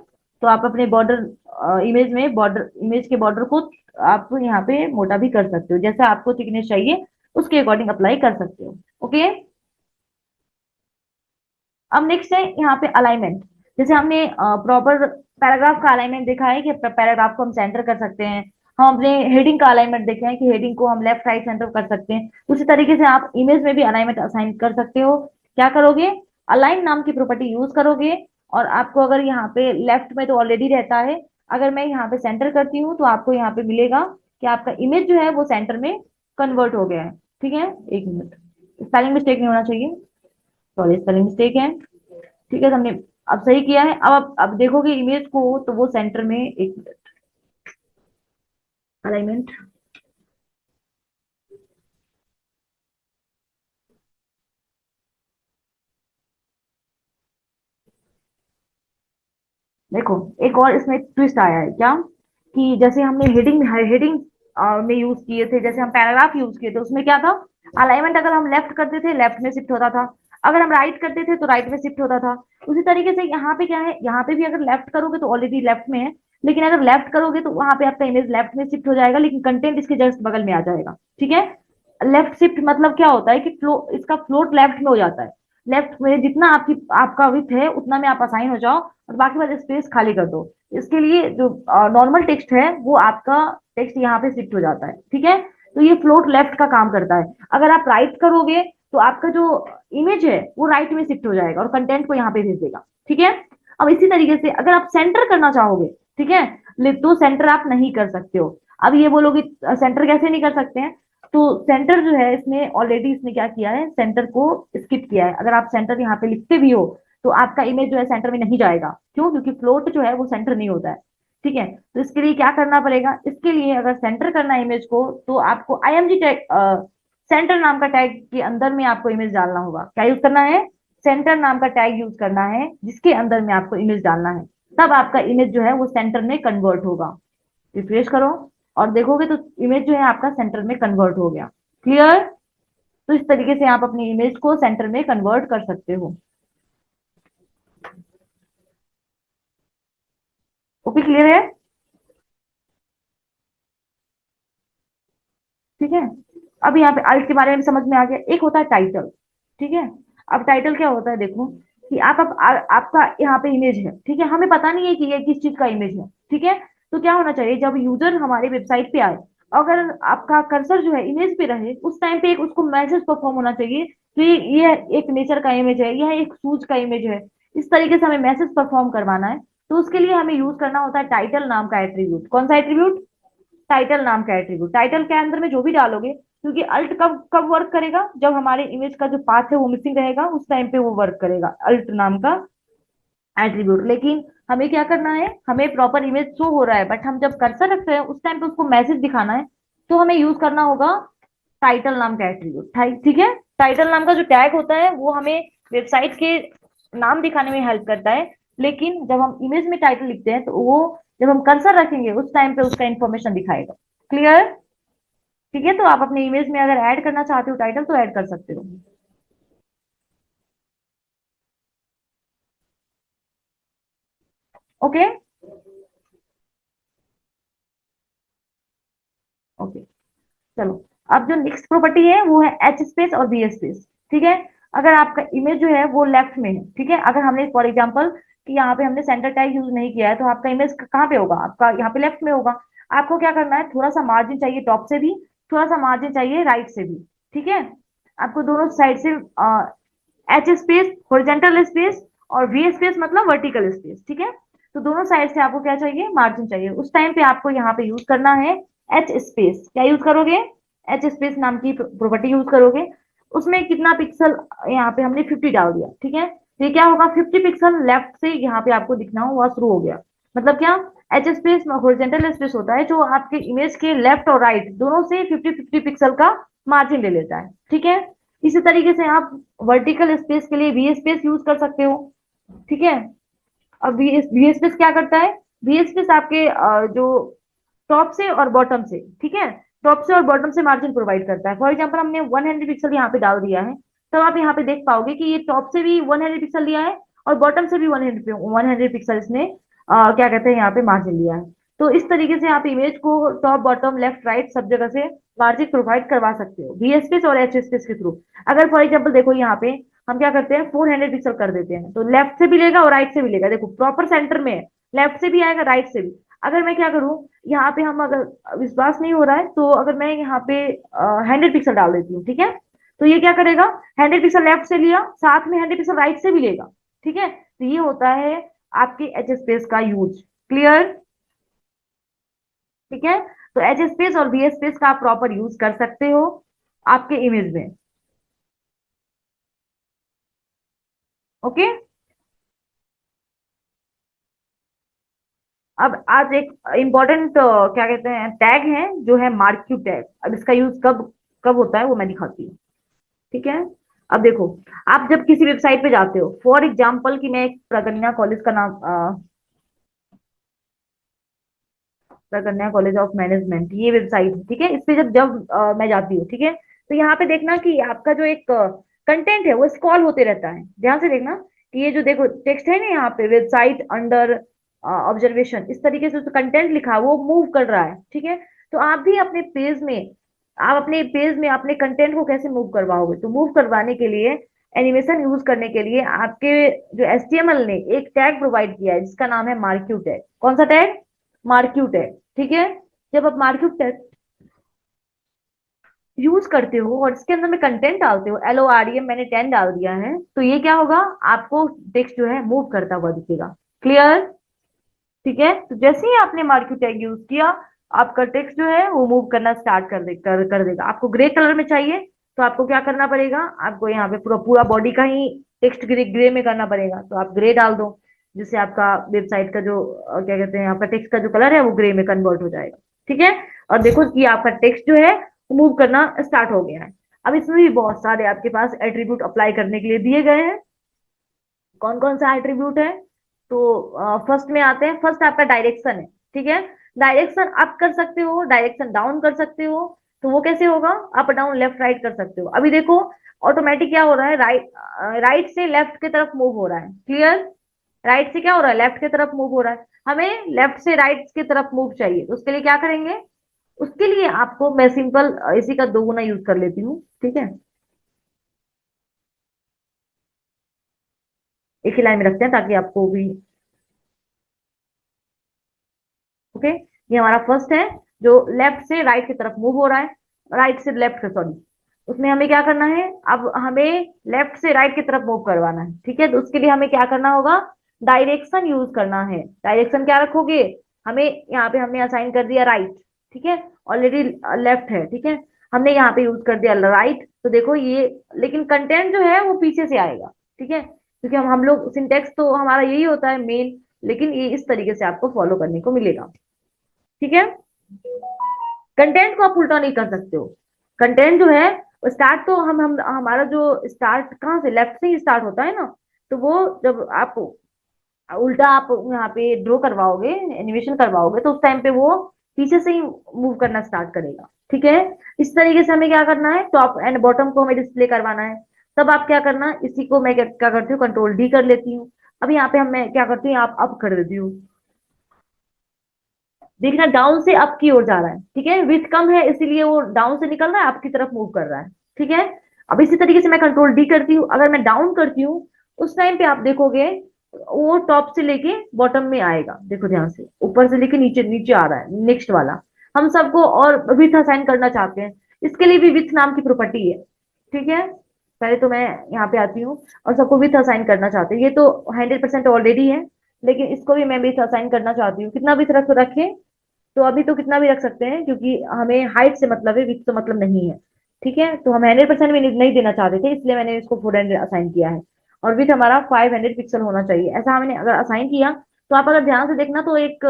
तो आप अपने बॉर्डर इमेज में बॉर्डर इमेज के बॉर्डर को आप यहाँ पे मोटा भी कर सकते हो, जैसा आपको थिकनेस चाहिए उसके अकॉर्डिंग अप्लाई कर सकते हो। ओके, अब नेक्स्ट है यहाँ पे अलाइनमेंट। जैसे हमने प्रॉपर पैराग्राफ का अलाइनमेंट देखा है कि पैराग्राफ को हम सेंटर कर सकते हैं, हम अपने हेडिंग का अलाइनमेंट देखे हैं कि हेडिंग को हम लेफ्ट राइट सेंटर कर सकते हैं, उसी तरीके से आप इमेज में भी अलाइनमेंट असाइन कर सकते हो। क्या करोगे, अलाइन नाम की प्रॉपर्टी यूज करोगे, और आपको अगर यहाँ पे लेफ्ट में तो ऑलरेडी रहता है, अगर मैं यहाँ पे सेंटर करती हूँ तो आपको यहाँ पे मिलेगा कि आपका इमेज जो है वो सेंटर में कन्वर्ट हो गया है। ठीक है, एक मिनट, स्पेलिंग मिस्टेक नहीं होना चाहिए, सॉरी स्पेलिंग मिस्टेक है। ठीक है, तो हमने अब सही किया है। अब देखोगे इमेज को तो वो सेंटर में, एक अलाइनमेंट, देखो एक और इसमें ट्विस्ट आया है क्या, कि जैसे हमने हेडिंग हेडिंग में यूज किए थे, जैसे हम पैराग्राफ यूज किए थे उसमें क्या था, अलाइनमेंट अगर हम लेफ्ट करते थे लेफ्ट में शिफ्ट होता था, अगर हम राइट करते थे तो राइट में शिफ्ट होता था। उसी तरीके से यहाँ पे क्या है, यहाँ पे भी अगर लेफ्ट करोगे तो ऑलरेडी लेफ्ट में है, लेकिन अगर लेफ्ट करोगे तो वहां पे आपका इमेज लेफ्ट में शिफ्ट हो जाएगा, लेकिन कंटेंट इसके जस्ट बगल में आ जाएगा। ठीक है, लेफ्ट शिफ्ट मतलब क्या होता है कि फ्लो इसका फ्लोट लेफ्ट में हो जाता है, लेफ्ट में जितना आपकी आपका विथ है उतना में आप असाइन हो जाओ और बाकी वाले स्पेस खाली कर दो। इसके लिए जो नॉर्मल टेक्स्ट है वो आपका टेक्स्ट यहाँ पे शिफ्ट हो जाता है। ठीक है, तो ये फ्लोट लेफ्ट का काम करता है। अगर आप राइट करोगे तो आपका जो इमेज है वो राइट में शिफ्ट हो जाएगा और कंटेंट को यहाँ पे भेज देगा। ठीक है, अब इसी तरीके से अगर आप सेंटर करना चाहोगे, ठीक है, तो सेंटर आप नहीं कर सकते हो। अब ये बोलोगे सेंटर कैसे नहीं कर सकते हैं, तो सेंटर जो है इसने ऑलरेडी इसने क्या किया है, सेंटर को स्किप किया है। अगर आप सेंटर यहाँ पे लिखते भी हो तो आपका इमेज जो है सेंटर में नहीं जाएगा, क्यों, क्योंकि फ्लोट जो है वो सेंटर नहीं होता है। ठीक है, तो इसके लिए क्या करना पड़ेगा, इसके लिए अगर सेंटर करना है इमेज को तो आपको IMG टैग, सेंटर नाम का टैग के अंदर में आपको इमेज डालना होगा। क्या यूज करना है, सेंटर नाम का टैग यूज करना है जिसके अंदर में आपको इमेज डालना है, तब आपका इमेज जो है वो सेंटर में कन्वर्ट होगा। रिफ्रेश करो और देखोगे तो इमेज जो है आपका सेंटर में कन्वर्ट हो गया। क्लियर, तो इस तरीके से आप अपनी इमेज को सेंटर में कन्वर्ट कर सकते हो। ओके, क्लियर है। ठीक है, अब यहाँ पे अल्ट के बारे में समझ में आ गया। एक होता है टाइटल। ठीक है, अब टाइटल क्या होता है, देखो कि आपका यहाँ पे इमेज है, ठीक है, हमें पता नहीं है कि ये किस चीज का इमेज है। ठीक है, तो क्या होना चाहिए, जब यूजर हमारे वेबसाइट पे आए, अगर आपका कर्सर जो है इमेज पे रहे उस टाइम पे एक उसको मैसेज परफॉर्म होना चाहिए कि ये एक नेचर का इमेज है, यह एक शूज का इमेज है, इस तरीके से हमें मैसेज परफॉर्म करवाना है। तो उसके लिए हमें यूज करना होता है टाइटल नाम का एट्रीब्यूट। कौन सा एट्रीब्यूट, टाइटल नाम का एट्रीब्यूट। टाइटल के अंदर में जो भी डालोगे, क्योंकि अल्ट कब कब वर्क करेगा, जब हमारे इमेज का जो पाथ है वो मिसिंग रहेगा उस टाइम पे वो वर्क करेगा अल्ट नाम का एट्रीब्यूट। लेकिन हमें क्या करना है, हमें प्रॉपर इमेज शो हो रहा है बट हम जब कर्सर रख रहे हैं उस टाइम पे उसको मैसेज दिखाना है, तो हमें यूज करना होगा टाइटल नाम का एट्रीब्यूट। ठीक है, टाइटल नाम का जो टैग होता है वो हमें वेबसाइट के नाम दिखाने में हेल्प करता है, लेकिन जब हम इमेज में टाइटल लिखते हैं तो वो जब हम कर्सर रखेंगे उस टाइम पे उसका इंफॉर्मेशन दिखाएगा। क्लियर? ठीक है, तो आप अपने इमेज में अगर ऐड करना चाहते हो टाइटल तो ऐड कर सकते हो। ओके। ओके, चलो। अब जो नेक्स्ट प्रॉपर्टी है वो है एच स्पेस और बी स्पेस। ठीक है, अगर आपका इमेज जो है वो लेफ्ट में है, ठीक है, अगर हमने फॉर एग्जांपल कि यहाँ पे हमने सेंटर टैग यूज नहीं किया है तो आपका इमेज कहाँ पे होगा? आपका यहाँ पे लेफ्ट में होगा। आपको क्या करना है, थोड़ा सा मार्जिन चाहिए टॉप से भी, थोड़ा सा मार्जिन चाहिए राइट से भी। ठीक है, आपको दोनों साइड से एच स्पेस हॉरिजॉन्टल स्पेस और वी स्पेस मतलब वर्टिकल स्पेस। ठीक है, तो दोनों साइड से आपको क्या चाहिए, मार्जिन चाहिए। उस टाइम पे आपको यहाँ पे यूज करना है एच स्पेस। क्या यूज करोगे? एच स्पेस नाम की प्रॉपर्टी यूज करोगे। उसमें कितना पिक्सल, यहाँ पे हमने 50 डाल दिया। ठीक है, तो ये क्या होगा, 50 पिक्सल लेफ्ट से यहाँ पे आपको दिखना हुआ शुरू हो गया। मतलब क्या, एच स्पेस हॉरिजॉन्टल स्पेस होता है जो आपके इमेज के लेफ्ट और राइट दोनों से 50-50 पिक्सल का मार्जिन ले लेता है। ठीक है, इसी तरीके से आप वर्टिकल स्पेस के लिए वी स्पेस यूज कर सकते हो। ठीक है, अब वी स्पेस क्या करता है, वी स्पेस आपके जो टॉप से और बॉटम से, ठीक है, टॉप से और बॉटम से मार्जिन प्रोवाइड करता है। फॉर एग्जांपल हमने 100 पिक्सल यहाँ पे डाल दिया है, तो आप यहाँ पे देख पाओगे कि ये टॉप से भी 100 पिक्सल लिया है और बॉटम से भी 100 पिक्सल इसने क्या कहते हैं यहाँ पे मार्जिन लिया है। तो इस तरीके से आप इमेज को टॉप बॉटम लेफ्ट राइट सब जगह से मार्जिन प्रोवाइड करवा सकते हो वी स्पेस और एच स्पेस के थ्रू। अगर फॉर एग्जाम्पल देखो यहाँ पे हम क्या करते हैं, 400 पिक्सल कर देते हैं तो लेफ्ट से भी लेगा और राइट से भी लेगा। देखो प्रॉपर सेंटर में है, लेफ्ट से भी आएगा राइट से भी। अगर मैं क्या करूं, यहाँ पे हम अगर विश्वास नहीं हो रहा है तो अगर मैं यहाँ पे 100 पिक्सल डाल देती हूँ, ठीक है, तो ये क्या करेगा, 100 पिक्सल लेफ्ट से लिया, साथ में 100 पिक्सल राइट से भी लेगा। ठीक है, तो ये होता है आपके एच स्पेस का यूज। क्लियर? ठीक है, तो एच स्पेस और बी स्पेस का आप प्रॉपर यूज कर सकते हो आपके इमेज में। ओके, अब आज एक इंपॉर्टेंट क्या कहते हैं टैग है जो है मार्क्यू टैग। अब इसका यूज कब कब होता है वो मैं दिखाती हूँ। ठीक है, अब देखो, आप जब किसी वेबसाइट पे जाते हो, फॉर एग्जांपल कि मैं एक प्रगन्या कॉलेज का नाम प्रगन्या कॉलेज ऑफ मैनेजमेंट ये वेबसाइट है, ठीक है, इस पे जब जब मैं जाती हूँ, ठीक है, तो यहाँ पे देखना कि आपका जो एक कंटेंट है वो स्क्रॉल होते रहता है। ध्यान से देखना कि ये जो देखो टेक्स्ट है ना यहाँ पे, वेबसाइट अंडर ऑब्जर्वेशन, इस तरीके से जो कंटेंट लिखा है वो मूव कर रहा है। ठीक है, तो आप भी अपने पेज में, आप अपने पेज में अपने कंटेंट को कैसे मूव करवाओगे, तो मूव करवाने के लिए एनिमेशन यूज करने के लिए आपके जो एचटीएमएल ने एक टैग प्रोवाइड किया है जिसका नाम है मार्क्यू टैग। कौन सा टैग? Marquee tag. ठीक है, जब आप मार्क्यू टैग यूज करते हो और इसके अंदर में कंटेंट डालते हो, LOREM मैंने 10 डाल दिया है, तो ये क्या होगा, आपको टेक्स्ट जो है मूव करता हुआ दिखेगा। क्लियर? ठीक है, तो जैसे ही आपने मार्क्यू टैग यूज किया, आपका टेक्स्ट जो है वो मूव करना स्टार्ट कर देगा। आपको ग्रे कलर में चाहिए तो आपको क्या करना पड़ेगा, आपको यहाँ पे पूरा पूरा बॉडी का ही टेक्स्ट ग्रे ग्रे में करना पड़ेगा, तो आप ग्रे डाल दो, जिससे आपका वेबसाइट का जो क्या कहते हैं आपका टेक्स्ट का जो कलर है वो ग्रे में कन्वर्ट हो जाएगा। ठीक है, और देखो कि आपका टेक्स्ट जो है वो मूव करना स्टार्ट हो गया है। अब इसमें भी बहुत सारे आपके पास एट्रीब्यूट अप्लाई करने के लिए दिए गए हैं। कौन कौन सा एट्रीब्यूट है, तो फर्स्ट में आते हैं, फर्स्ट आपका डायरेक्शन है। ठीक है, डायरेक्शन अप कर सकते हो, डायरेक्शन डाउन कर सकते हो। तो वो कैसे होगा, अप डाउन लेफ्ट राइट कर सकते हो। अभी देखो ऑटोमेटिक क्या हो रहा है, राइट से लेफ्ट की तरफ मूव हो रहा है। क्लियर? राइट से क्या हो रहा है, लेफ्ट की तरफ मूव हो रहा है। हमें लेफ्ट से राइट की तरफ मूव चाहिए, तो उसके लिए क्या करेंगे, उसके लिए आपको मैं सिंपल इसी का दोगुना यूज कर लेती हूँ। ठीक है, एक ही लाइन में रखते हैं ताकि आपको भी। ओके, ये हमारा फर्स्ट है जो लेफ्ट से राइट की तरफ मूव हो रहा है, राइट से लेफ्ट, सॉरी। उसमें हमें क्या करना है, अब हमें लेफ्ट से राइट की तरफ मूव करवाना है। ठीक है, तो उसके लिए हमें क्या करना होगा, डायरेक्शन यूज करना है। डायरेक्शन क्या रखोगे, हमें यहाँ पे हमने असाइन कर दिया राइट। ठीक है, ऑलरेडी लेफ्ट है, ठीक है, हमने यहाँ पे यूज कर दिया राइट। तो देखो ये, लेकिन कंटेंट जो है वो पीछे से आएगा। ठीक है, क्योंकि हम लोग सिंटेक्स तो हमारा यही होता है मेन, लेकिन ये इस तरीके से आपको फॉलो करने को मिलेगा। ठीक है, कंटेंट को आप उल्टा नहीं कर सकते हो। कंटेंट जो है स्टार्ट तो हम हमारा जो स्टार्ट कहाँ से, लेफ्ट से ही स्टार्ट होता है ना, तो वो जब आप उल्टा आप यहाँ पे ड्रॉ करवाओगे, एनिमेशन करवाओगे, तो उस टाइम पे वो पीछे से ही मूव करना स्टार्ट करेगा। ठीक है। इस तरीके से हमें क्या करना है, टॉप एंड बॉटम को हमें डिस्प्ले करवाना है। तब आप क्या करना, इसी को मैं क्या करती हूँ, कंट्रोल डी कर लेती हूँ। अब यहाँ पे हम मैं क्या करती हूँ, आप अप कर देती हूँ। देखना डाउन से अप की ओर जा रहा है। ठीक है, विथ कम है इसीलिए वो डाउन से निकल रहा है, आपकी तरफ मूव कर रहा है। ठीक है। अब इसी तरीके से मैं कंट्रोल डी करती हूँ, अगर मैं डाउन करती हूँ उस टाइम पे आप देखोगे वो टॉप से लेके बॉटम में आएगा। देखो ध्यान से, ऊपर से लेके नीचे नीचे आ रहा है नेक्स्ट वाला। हम सबको और विथ असाइन करना चाहते हैं, इसके लिए भी विथ नाम की प्रॉपर्टी है। ठीक है। पहले तो मैं यहाँ पे आती हूँ और सबको विथ असाइन करना चाहते हैं। ये तो 100% ऑलरेडी है, लेकिन इसको भी मैं विथ असाइन करना चाहती हूँ। कितना विथ रखें, तो अभी तो कितना भी रख सकते हैं, क्योंकि हमें हाइट से मतलब है, विड्थ से मतलब नहीं है। ठीक है, तो हम 100% भी नहीं देना चाहते थे, इसलिए मैंने इसको 400 असाइन किया है। और विथ हमारा 500 पिक्सल होना चाहिए, ऐसा हमने अगर असाइन किया। तो आप अगर ध्यान से देखना तो एक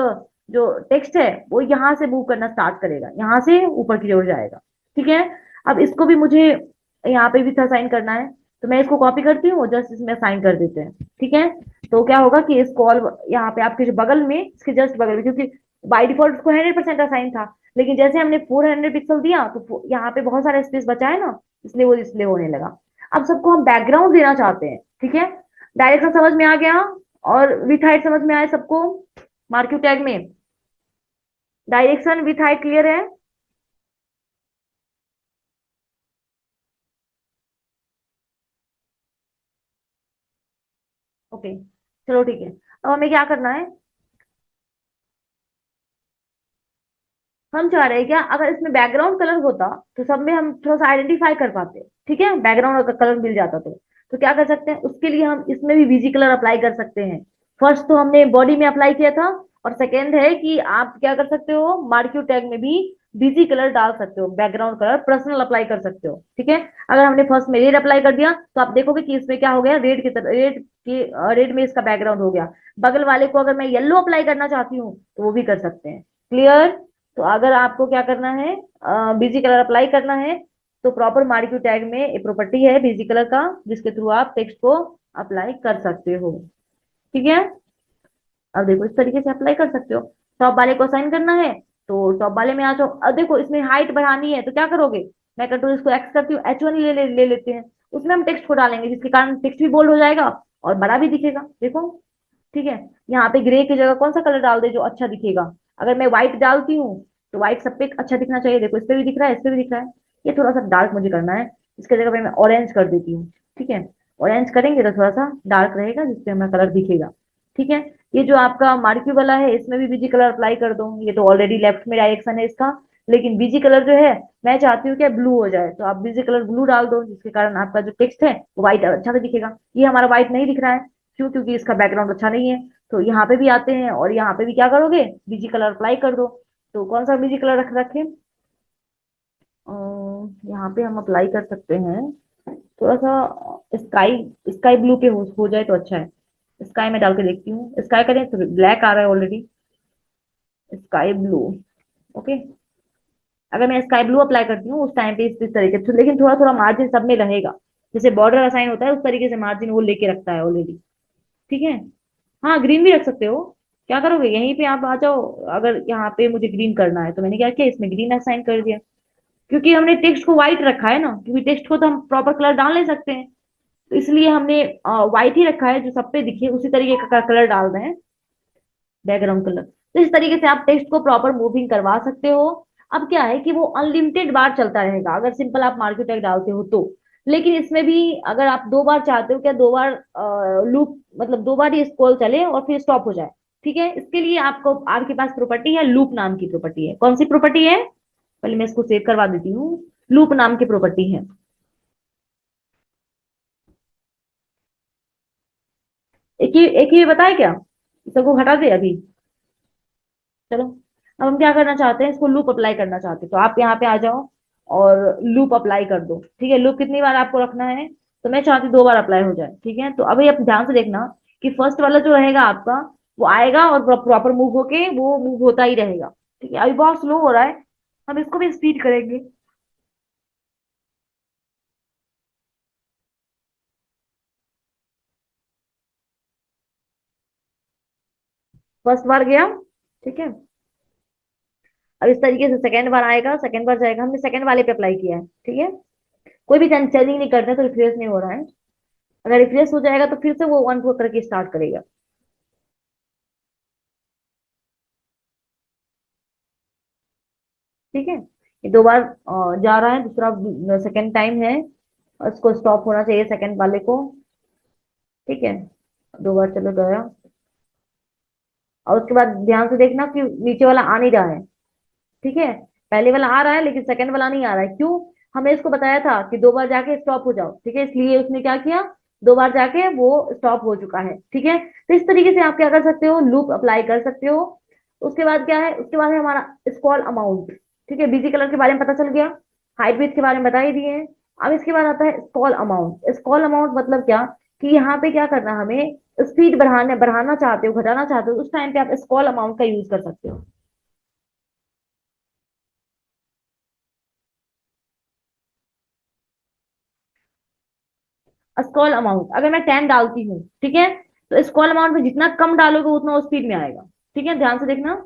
जो टेक्स्ट है वो यहाँ से मूव करना स्टार्ट करेगा, यहाँ से ऊपर की ओर जाएगा। ठीक है। अब इसको भी मुझे यहाँ पे विथ असाइन करना है, तो मैं इसको कॉपी करती हूँ, जस्ट इसमें असाइन कर देते हैं। ठीक है। तो क्या होगा कि इसको यहाँ पे आपके जो बगल में, इसके जस्ट बगल में, क्योंकि बाई डिफॉल्ट उसको 100% असाइन था, लेकिन जैसे हमने 400 पिक्सल दिया तो यहाँ पे बहुत सारा स्पेस बचा है ना, इसलिए वो डिस्प्ले होने लगा। अब सबको हम बैकग्राउंड देना चाहते हैं। ठीक है। डायरेक्शन समझ में आ गया, और विथ हाइट समझ में आए सबको, मार्क्यू टैग में डायरेक्शन विथ हाइट क्लियर है। ओके, चलो ठीक है। अब हमें क्या करना है, हम चाह रहे हैं क्या, अगर इसमें बैकग्राउंड कलर होता तो सब में हम थोड़ा सा आइडेंटिफाई कर पाते। ठीक है, बैकग्राउंड अगर कलर मिल जाता तो क्या कर सकते हैं, उसके लिए हम इसमें भी बीजी कलर अप्लाई कर सकते हैं। फर्स्ट तो हमने बॉडी में अप्लाई किया था, और सेकेंड है कि आप क्या कर सकते हो, मार्क्यू टैग में भी बीजी कलर डाल सकते हो, बैकग्राउंड कलर पर्सनल अप्लाई कर सकते हो। ठीक है। अगर हमने फर्स्ट में रेड अप्लाई कर दिया तो आप देखोगे कि इसमें क्या हो गया, रेड की तरह, रेड में इसका बैकग्राउंड हो गया। बगल वाले को अगर मैं येलो अप्लाई करना चाहती हूँ तो वो भी कर सकते हैं। क्लियर। तो अगर आपको क्या करना है, बीजी कलर अप्लाई करना है, तो प्रॉपर मार्क्यू टैग में एक प्रॉपर्टी है बीजी कलर का, जिसके थ्रू आप टेक्स्ट को अप्लाई कर सकते हो। ठीक है। अब देखो इस तरीके से अप्लाई कर सकते हो। टॉप वाले को असाइन करना है, तो टॉप वाले में आ जाओ। अब देखो इसमें हाइट बढ़ानी है तो क्या करोगे, मैं कंट्रोल इसको एक्स करती हूँ, H1 ले लेते हैं। उसमें हम टेक्स्ट को डालेंगे, जिसके कारण टेक्स्ट भी बोल्ड हो जाएगा और बड़ा भी दिखेगा। देखो। ठीक है। यहाँ पे ग्रे की जगह कौन सा कलर डाल दे जो अच्छा दिखेगा, अगर मैं व्हाइट डालती हूँ तो व्हाइट सब पे अच्छा दिखना चाहिए। देखो इस पे भी दिख रहा है, इस पे भी दिख रहा है। ये थोड़ा सा डार्क मुझे करना है, इसके जगह पे मैं ऑरेंज कर देती हूँ। ठीक है। ऑरेंज करेंगे तो थोड़ा सा डार्क रहेगा, जिससे हमारा कलर दिखेगा। ठीक है। ये जो आपका मार्क्यू वाला है इसमें भी बीजी कलर अप्लाई कर दो, ये तो ऑलरेडी लेफ्ट में डायरेक्शन है इसका। लेकिन बीजी कलर जो है, मैं चाहती हूँ कि ब्लू हो जाए, तो आप बीजी कलर ब्लू डाल दो, जिसके कारण आपका जो टेक्स्ट है वो व्हाइट अच्छा से दिखेगा। ये हमारा व्हाइट नहीं दिख रहा है, क्यों, क्योंकि इसका बैकग्राउंड अच्छा नहीं है। तो यहाँ पे भी आते हैं और यहाँ पे भी क्या करोगे, बीजी कलर अप्लाई कर दो। तो कौन सा बीजी कलर रख रखे, यहाँ पे हम अप्लाई कर सकते हैं थोड़ा सा स्काई, स्काई ब्लू पे हो जाए तो अच्छा है। स्काई में डाल के देखती हूँ, स्काई करें तो ब्लैक आ रहा है ऑलरेडी। Sky blue. ओके। अगर मैं स्काई ब्लू अप्लाई करती हूँ उस टाइम पे इस तरीके से, लेकिन थोड़ा थोड़ा मार्जिन सब में रहेगा, जैसे बॉर्डर असाइन होता है उस तरीके से मार्जिन वो लेके रखता है ऑलरेडी। ठीक है। हाँ, ग्रीन भी रख सकते हो। क्या करोगे, यहीं पे आप आ जाओ। अगर यहाँ पे मुझे ग्रीन करना है तो मैंने क्या किया, इसमें ग्रीन असाइन कर दिया, क्योंकि हमने टेक्स्ट को व्हाइट रखा है ना, क्योंकि टेक्स्ट को तो हम प्रॉपर कलर डाल नहीं सकते हैं, तो इसलिए हमने व्हाइट ही रखा है, जो सब पे दिखे उसी तरीके का कलर डाल रहे हैं, बैकग्राउंड कलर। तो इस तरीके से आप टेक्स्ट को प्रॉपर मूविंग करवा सकते हो। अब क्या है कि वो अनलिमिटेड बार चलता रहेगा अगर सिंपल आप मार्केट टैग डालते हो तो। लेकिन इसमें भी अगर आप 2 बार चाहते हो, क्या 2 बार लूप, मतलब 2 बार ही स्क्रॉल चले और फिर स्टॉप हो जाए। ठीक है, इसके लिए आपको आपके पास प्रॉपर्टी है, लूप नाम की प्रॉपर्टी है। कौन सी प्रॉपर्टी है, पहले मैं इसको सेव करवा देती हूँ। लूप नाम की प्रॉपर्टी है। एक ही बताए क्या, सबको हटा दे अभी। चलो। अब हम क्या करना चाहते हैं, इसको लूप अप्लाई करना चाहते हैं, तो आप यहाँ पे आ जाओ और लूप अप्लाई कर दो। ठीक है, लूप कितनी बार आपको रखना है, तो मैं चाहती हूँ 2 बार अप्लाई हो जाए। ठीक है, तो अभी आप ध्यान से देखना कि फर्स्ट वाला जो रहेगा आपका, वो आएगा और प्रॉपर मूव होके वो मूव होता ही रहेगा। ठीक है, अभी बहुत स्लो हो रहा है, हम इसको भी स्पीड करेंगे। फर्स्ट बार गया, ठीक है। अब इस तरीके से सेकंड बार आएगा, सेकंड बार जाएगा, हमने सेकंड वाले पे अप्लाई किया है, ठीक है। कोई भी चेंजिंग नहीं करते तो रिफ्रेश नहीं हो रहा है। अगर रिफ्रेश हो जाएगा तो फिर से वो वन टू करके स्टार्ट करेगा। ठीक है, ये दो बार जा रहा है, दूसरा सेकंड टाइम है, और इसको स्टॉप होना चाहिए सेकंड वाले को। ठीक है, दो बार चलो गया। और उसके बाद ध्यान से देखना कि नीचे वाला आ नहीं रहा है, ठीक है। पहले वाला आ रहा है लेकिन सेकंड वाला नहीं आ रहा है, क्यों? हमने इसको बताया था कि दो बार जाके स्टॉप हो जाओ, ठीक है, इसलिए उसने क्या किया, दो बार जाके वो स्टॉप हो चुका है, ठीक है। तो इस तरीके से आप क्या कर सकते हो, लूप अप्लाई कर सकते हो। उसके बाद क्या है, उसके बाद है हमारा स्कॉल अमाउंट। ठीक है, बीजी कलर के बारे में पता चल गया, हाइट विड्थ के बारे में बता ही दिए हैं। अब इसके बाद आता है स्कॉल अमाउंट। स्कॉल अमाउंट मतलब क्या, कि यहाँ पे क्या करना, हमें स्पीड बढ़ाना बढ़ाना चाहते हो, घटाना चाहते हो, उस टाइम पे आप स्कॉल अमाउंट का यूज कर सकते हो। स्क्रॉल अमाउंट अगर मैं 10 डालती हूँ, ठीक है, तो स्क्रॉल अमाउंट में जितना कम डालोगे उतना वो स्पीड में आएगा। ठीक है, ध्यान से देखना,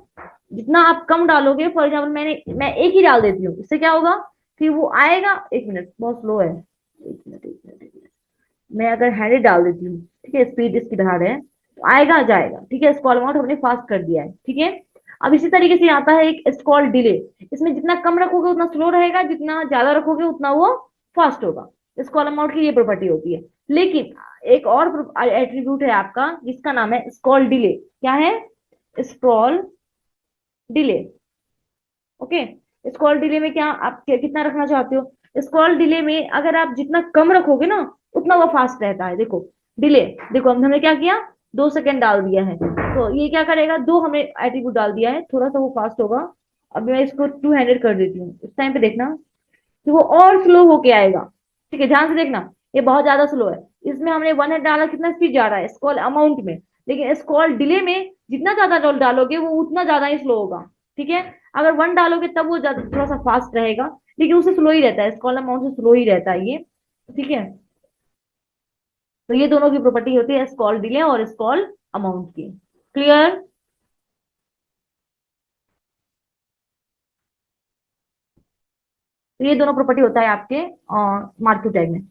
जितना आप कम डालोगे, फॉर एग्जाम्पल मैं एक ही डाल देती हूँ, इससे क्या होगा कि वो आएगा। एक मिनट, बहुत स्लो है, एक मिनट एक मिनट एक मिनट। मैं अगर 100 डाल देती हूँ, ठीक है, स्पीड इसकी बढ़ा रहे हैं, तो आएगा जाएगा, ठीक है। स्क्रॉल अमाउंट हमने फास्ट कर दिया है, ठीक है। अब इसी तरीके से आता है एक स्क्रॉल डिले। इसमें जितना कम रखोगे उतना स्लो रहेगा, जितना ज्यादा रखोगे उतना वो फास्ट होगा। स्क्रॉल अमाउंट की ये प्रॉपर्टी होती है। लेकिन एक और एट्रीब्यूट है आपका जिसका नाम है स्क्रॉल डिले। क्या है? Scroll delay. Okay, scroll delay में क्या आप कितना रखना चाहते हो? स्क्रॉल डिले में अगर आप जितना कम रखोगे ना उतना वो फास्ट रहता है। देखो डिले, देखो हमने क्या किया, 2 सेकंड डाल दिया है, तो ये क्या करेगा, दो हमें एट्रीब्यूट डाल दिया है, थोड़ा सा वो फास्ट होगा। अब मैं इसको 200 कर देती हूँ, इस टाइम पे देखना कि वो और स्लो होके आएगा। ठीक है, ध्यान से देखना, ये बहुत ज्यादा स्लो है। इसमें हमने 100 डाला, कितना स्पीड जा रहा है स्क्रॉल अमाउंट में, लेकिन स्क्रॉल डिले में जितना ज्यादा डालोगे वो उतना ज्यादा ही स्लो होगा। ठीक है, अगर 1 डालोगे तब वो ज्यादा थोड़ा सा फास्ट रहेगा, लेकिन उससे स्लो ही रहता है, स्क्रॉल अमाउंट से स्लो ही रहता है ये। ठीक है, तो ये दोनों की प्रॉपर्टी होती है स्क्रॉल डिले और स्क्रॉल अमाउंट की। क्लियर? तो ये दोनों प्रॉपर्टी होता है आपके मार्केट टैग में।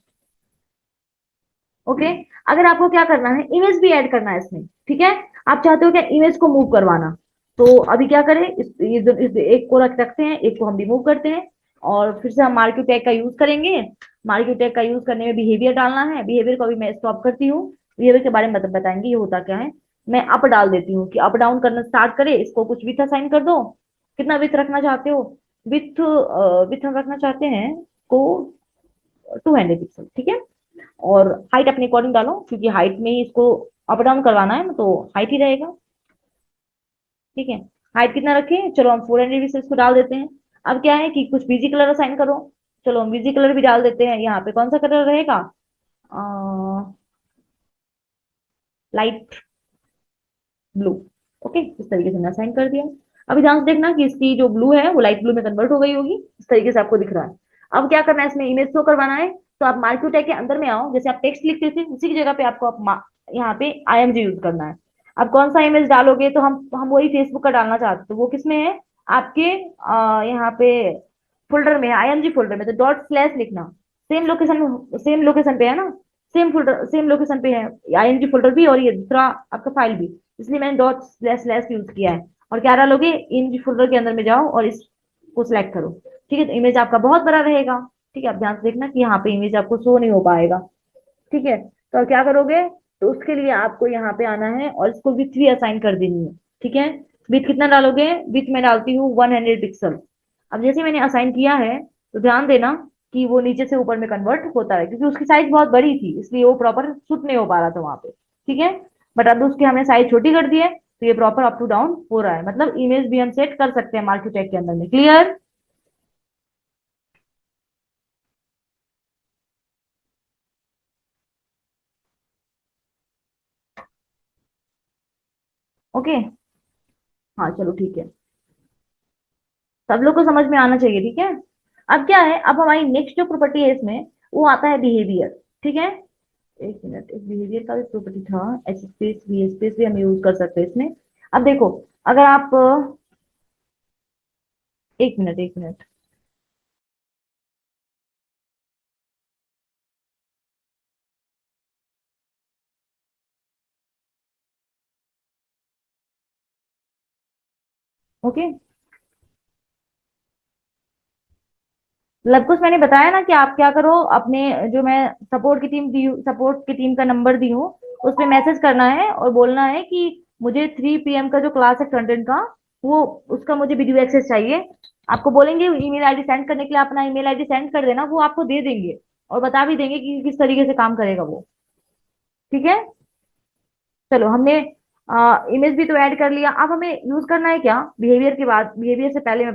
ओके, अगर आपको क्या करना है, इमेज भी ऐड करना है इसमें, ठीक है। आप चाहते हो क्या इमेज को मूव करवाना, तो अभी क्या करें, इस एक को रखते हैं, एक को हम रिमूव करते हैं, और फिर से हम मार्क्यू टैग का यूज करेंगे। मार्क्यू टैग का यूज करने में बिहेवियर डालना है, बिहेवियर को अभी मैं स्टॉप करती हूँ। बिहेवियर के बारे में बताएंगे ये होता क्या है। मैं अप डाल देती हूँ कि अप डाउन करना स्टार्ट करे, इसको कुछ विथ असाइन कर दो। कितना विथ रखना चाहते हो? विथ विथ हम रखना चाहते हैं को 200 पिक्सल, ठीक है। और हाइट अपने अकॉर्डिंग डालो, क्योंकि हाइट में ही इसको अप डाउन करवाना है ना, तो हाइट ही रहेगा। ठीक है, हाइट कितना रखें, चलो हम 400 से इसको डाल देते हैं। अब क्या है कि कुछ बीजी कलर असाइन करो, चलो हम बीजी कलर भी डाल देते हैं। यहाँ पे कौन सा कलर रहेगा, लाइट ब्लू। ओके, इस तरीके से मैंने असाइन कर दिया। अभी ध्यान से देखना कि इसकी जो ब्लू है वो लाइट ब्लू में कन्वर्ट हो गई होगी, इस तरीके से आपको दिख रहा है। अब क्या करना है, इसमें इमेज शो करवाना है, तो आप मार्क्यू टैग के अंदर में आओ, जैसे आप टेक्स्ट लिखते थे उसी की जगह पे आपको यहाँ पे IMG यूज करना है। अब कौन सा इमेज डालोगे, तो हम वही फेसबुक का डालना चाहते हैं, तो वो किसमें है आपके यहाँ पे फोल्डर में है, IMG फोल्डर में, तो डॉट स्लैश लिखना। सेम लोकेशन पे है ना, सेम फोल्डर सेम लोकेशन पे है, IMG फोल्डर भी और ये दूसरा आपका फाइल भी, इसलिए मैंने डॉट स्लैश स्लैश यूज किया है। और क्या डालोगे, IMG फोल्डर के अंदर में जाओ और इसको सिलेक्ट करो। ठीक है, तो इमेज आपका बहुत बड़ा रहेगा। ठीक है, आप ध्यान से देखना कि यहाँ पे इमेज आपको शो नहीं हो पाएगा। ठीक है, तो क्या करोगे, तो उसके लिए आपको यहाँ पे आना है और इसको विथ भी असाइन कर देनी है। ठीक है, विथ कितना डालोगे, विथ में डालती हूँ 100 पिक्सल। अब जैसे मैंने असाइन किया है, तो ध्यान देना कि वो नीचे से ऊपर में कन्वर्ट होता है, क्योंकि उसकी साइज बहुत बड़ी थी इसलिए वो प्रॉपर शूट नहीं हो पा रहा था वहां पे। ठीक है, बट अब उसकी हमने साइज छोटी कर दी है, तो ये प्रॉपर अप टू डाउन हो रहा है, मतलब इमेज भी हम सेट कर सकते हैं मार्केट टैग के अंदर में। क्लियर? ओके, हाँ चलो ठीक है, सब लोग को समझ में आना चाहिए, ठीक है। अब क्या है, अब हमारी नेक्स्ट जो प्रॉपर्टी है इसमें, वो आता है बिहेवियर। ठीक है, एक मिनट, एक बिहेवियर का भी प्रॉपर्टी था, एच स्पेस बी स्पेस भी हम यूज कर सकते हैं इसमें। अब देखो, अगर आप 1 मिनट 1 मिनट। ओके, मतलब कुछ मैंने बताया ना कि आप क्या करो, अपने जो मैं सपोर्ट की टीम का नंबर दी हूँ, उस पे मैसेज करना है और बोलना है कि मुझे 3 PM का जो क्लास है कंटेंट का, वो उसका मुझे वीडियो एक्सेस चाहिए। आपको बोलेंगे ईमेल आईडी सेंड करने के लिए, अपना ईमेल आईडी सेंड कर देना, वो आपको दे देंगे और बता भी देंगे कि किस तरीके से काम करेगा वो। ठीक है, चलो हमने इमेज भी तो ऐड कर लिया। अब हमें यूज करना है क्या, बिहेवियर के बाद, बिहेवियर से पहले मैं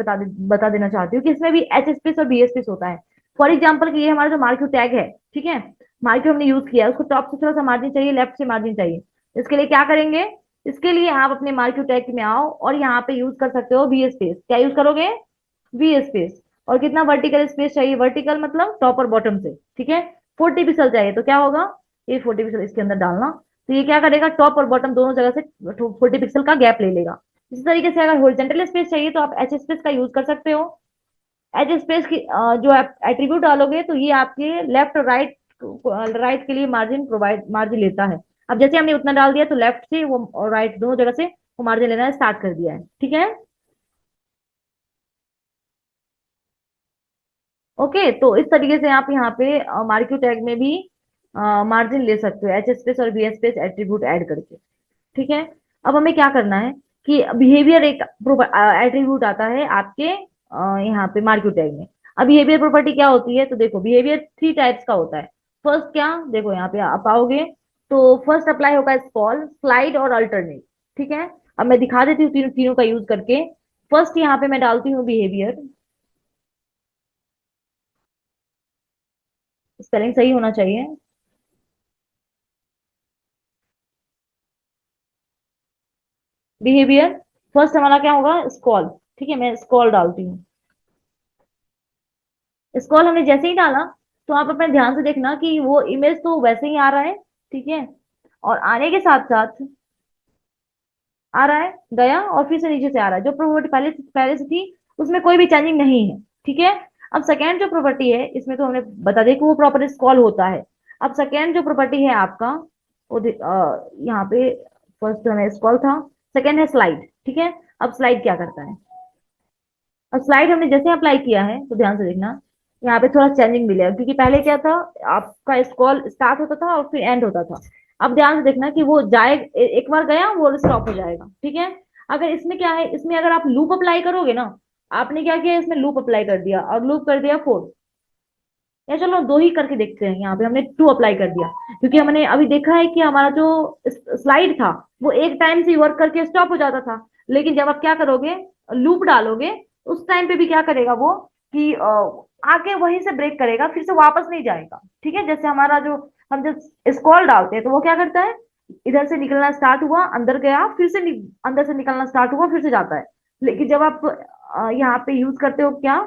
बता देना चाहती हूँ कि इसमें भी एच स्पेस और बी स्पेस होता है। फॉर एग्जाम्पल कि ये हमारा जो मार्क्यू टैग है, ठीक है, मार्क्यू हमने यूज किया, उसको टॉप से थोड़ा सा मार्जिन चाहिए, लेफ्ट से मार्जिन चाहिए। इसके लिए क्या करेंगे, इसके लिए आप अपने मार्क्यू टैग में आओ और यहाँ पे यूज कर सकते हो वी स्पेस। क्या यूज करोगे, वी स्पेस। और कितना वर्टिकल स्पेस चाहिए, वर्टिकल मतलब टॉप और बॉटम से, ठीक है। 40 पिक्सल चाहिए, तो क्या होगा, ये 40 पिक्सल इसके अंदर डालना। तो ये क्या करेगा, टॉप और बॉटम दोनों जगह से 40 पिक्सल का गैप ले लेगा। इसी तरीके से अगर हॉरिजॉन्टल स्पेस चाहिए तो आप एच स्पेस का यूज कर सकते हो। एच स्पेस की जो आप एट्रीब्यूट डालोगे तो ये आपके लेफ्ट और राइट, राइट के लिए मार्जिन लेता है। अब जैसे हमने उतना डाल दिया तो लेफ्ट से वो और राइट दोनों जगह से वो मार्जिन लेना स्टार्ट कर दिया है, ठीक है। ओके, तो इस तरीके से आप यहाँ पे मार्क्यू टैग में भी मार्जिन ले सकते हो, एच स्पेस और बी स्पेस एट्रीब्यूट ऐड करके। ठीक है, अब हमें क्या करना है कि बिहेवियर एक एट्रीब्यूट आता है आपके यहाँ पे मार्क्यू टैग में। अब बिहेवियर प्रॉपर्टी क्या होती है, तो देखो बिहेवियर 3 टाइप्स का होता है। फर्स्ट क्या, देखो यहाँ पे आप आओगे तो फर्स्ट अप्लाई होगा स्कॉल, स्लाइड और अल्टरनेट। ठीक है, अब मैं दिखा देती हूँ तीनों तीनों का यूज करके। फर्स्ट यहाँ पे मैं डालती हूँ बिहेवियर, स्पेलिंग सही होना चाहिए। बिहेवियर फर्स्ट हमारा क्या होगा, स्कॉल। ठीक है, मैं स्कॉल डालती हूँ। स्कॉल हमने जैसे ही डाला तो आप अपने ध्यान से देखना कि वो इमेज तो वैसे ही आ रहा है, ठीक है, और आने के साथ साथ आ रहा है, गया और फिर से नीचे से आ रहा है। जो प्रॉपर्टी पहले पहले से थी उसमें कोई भी चेंजिंग नहीं है, ठीक है। अब सेकेंड जो प्रॉपर्टी है इसमें तो हमने बता दिया कि वो प्रॉपर्टी स्कॉल होता है। अब सेकेंड जो प्रॉपर्टी है आपका, वो यहाँ पे फर्स्ट हमें स्कॉल था, सेकेंड है स्लाइड, ठीक है। अब स्लाइड क्या करता है, और स्लाइड हमने जैसे अप्लाई किया है तो ध्यान से देखना, यहाँ पे थोड़ा चेंजिंग मिलेगा, क्योंकि पहले क्या था, आपका स्क्रॉल स्टार्ट होता था और फिर एंड होता था। अब ध्यान से देखना कि वो जाए, एक बार गया वो स्टॉप हो जाएगा, ठीक है। अगर इसमें क्या है, इसमें अगर आप लूप अप्लाई करोगे ना, आपने क्या किया, इसमें लूप अप्लाई कर दिया और लूप कर दिया 4, या चलो दो ही करके देखते हैं, यहाँ पे हमने 2 अप्लाई कर दिया, क्योंकि हमने अभी देखा है कि हमारा जो स्लाइड था वो एक टाइम से वर्क करके स्टॉप हो जाता था। लेकिन जब आप क्या करोगे, लूप डालोगे, उस टाइम पे भी क्या करेगा वो कि आके वहीं से ब्रेक करेगा, फिर से वापस नहीं जाएगा। ठीक है, जैसे हमारा जो हम जब स्क्रॉल डालते हैं तो वो क्या करता है, इधर से निकलना स्टार्ट हुआ, अंदर गया, फिर से अंदर से निकलना स्टार्ट हुआ, फिर से जाता है। लेकिन जब आप यहाँ पे यूज करते हो क्या,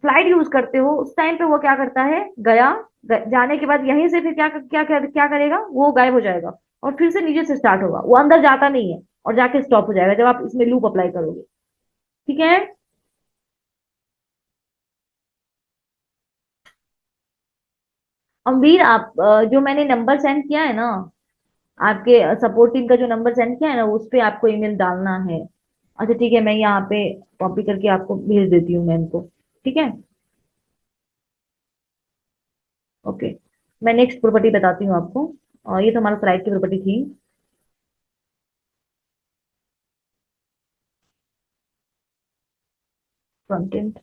स्लाइड यूज करते हो, उस टाइम पे वो क्या करता है, गया, जाने के बाद यहीं से फिर क्या करेगा, वो गायब हो जाएगा और फिर से नीचे से स्टार्ट होगा, वो अंदर जाता नहीं है और जाके स्टॉप हो जाएगा जब आप इसमें लूप अप्लाई करोगे। ठीक है, अमवीर आप जो मैंने नंबर सेंड किया है ना, आपके सपोर्ट टीम का जो नंबर सेंड किया है ना, उस पे आपको ईमेल डालना है। अच्छा ठीक है, मैं यहाँ पे कॉपी करके आपको भेज देती हूँ मैम को। ठीक है, ओके, मैं नेक्स्ट प्रॉपर्टी बताती हूँ आपको। और ये तो हमारा स्लाइड की प्रॉपर्टी थी। कंटेंट,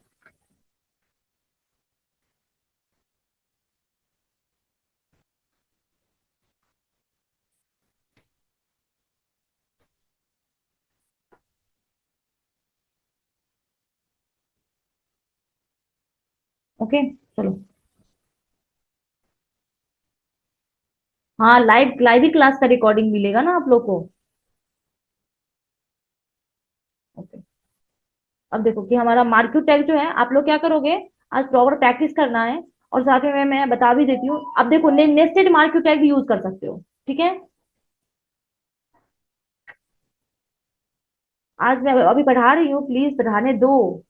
ओके, चलो। हाँ, लाइव लाइव ही क्लास का रिकॉर्डिंग मिलेगा ना आप लोग को। ओके, अब देखो कि हमारा मार्क्यू टैग जो है, आप लोग क्या करोगे, आज प्रॉपर प्रैक्टिस करना है। और साथ में मैं बता भी देती हूँ, अब देखो नेस्टेड मार्क्यू टैग भी यूज कर सकते हो, ठीक है। आज मैं अभी पढ़ा रही हूँ, प्लीज पढ़ाने दो।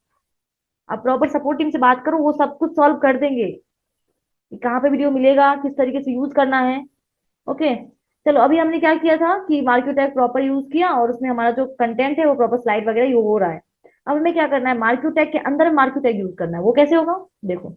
अब प्रॉपर सपोर्ट टीम से बात करो, वो सब कुछ सॉल्व कर देंगे कि कहाँ पे वीडियो मिलेगा, किस तरीके से यूज करना है। ओके। चलो, अभी हमने क्या किया था कि मार्क्यू टैग प्रॉपर यूज किया और उसमें हमारा जो कंटेंट है वो प्रॉपर स्लाइड वगैरह ये हो रहा है। अब हमें क्या करना है, मार्क्यू टैग के अंदर मार्क्यू टैग यूज करना है। वो कैसे होगा, देखो।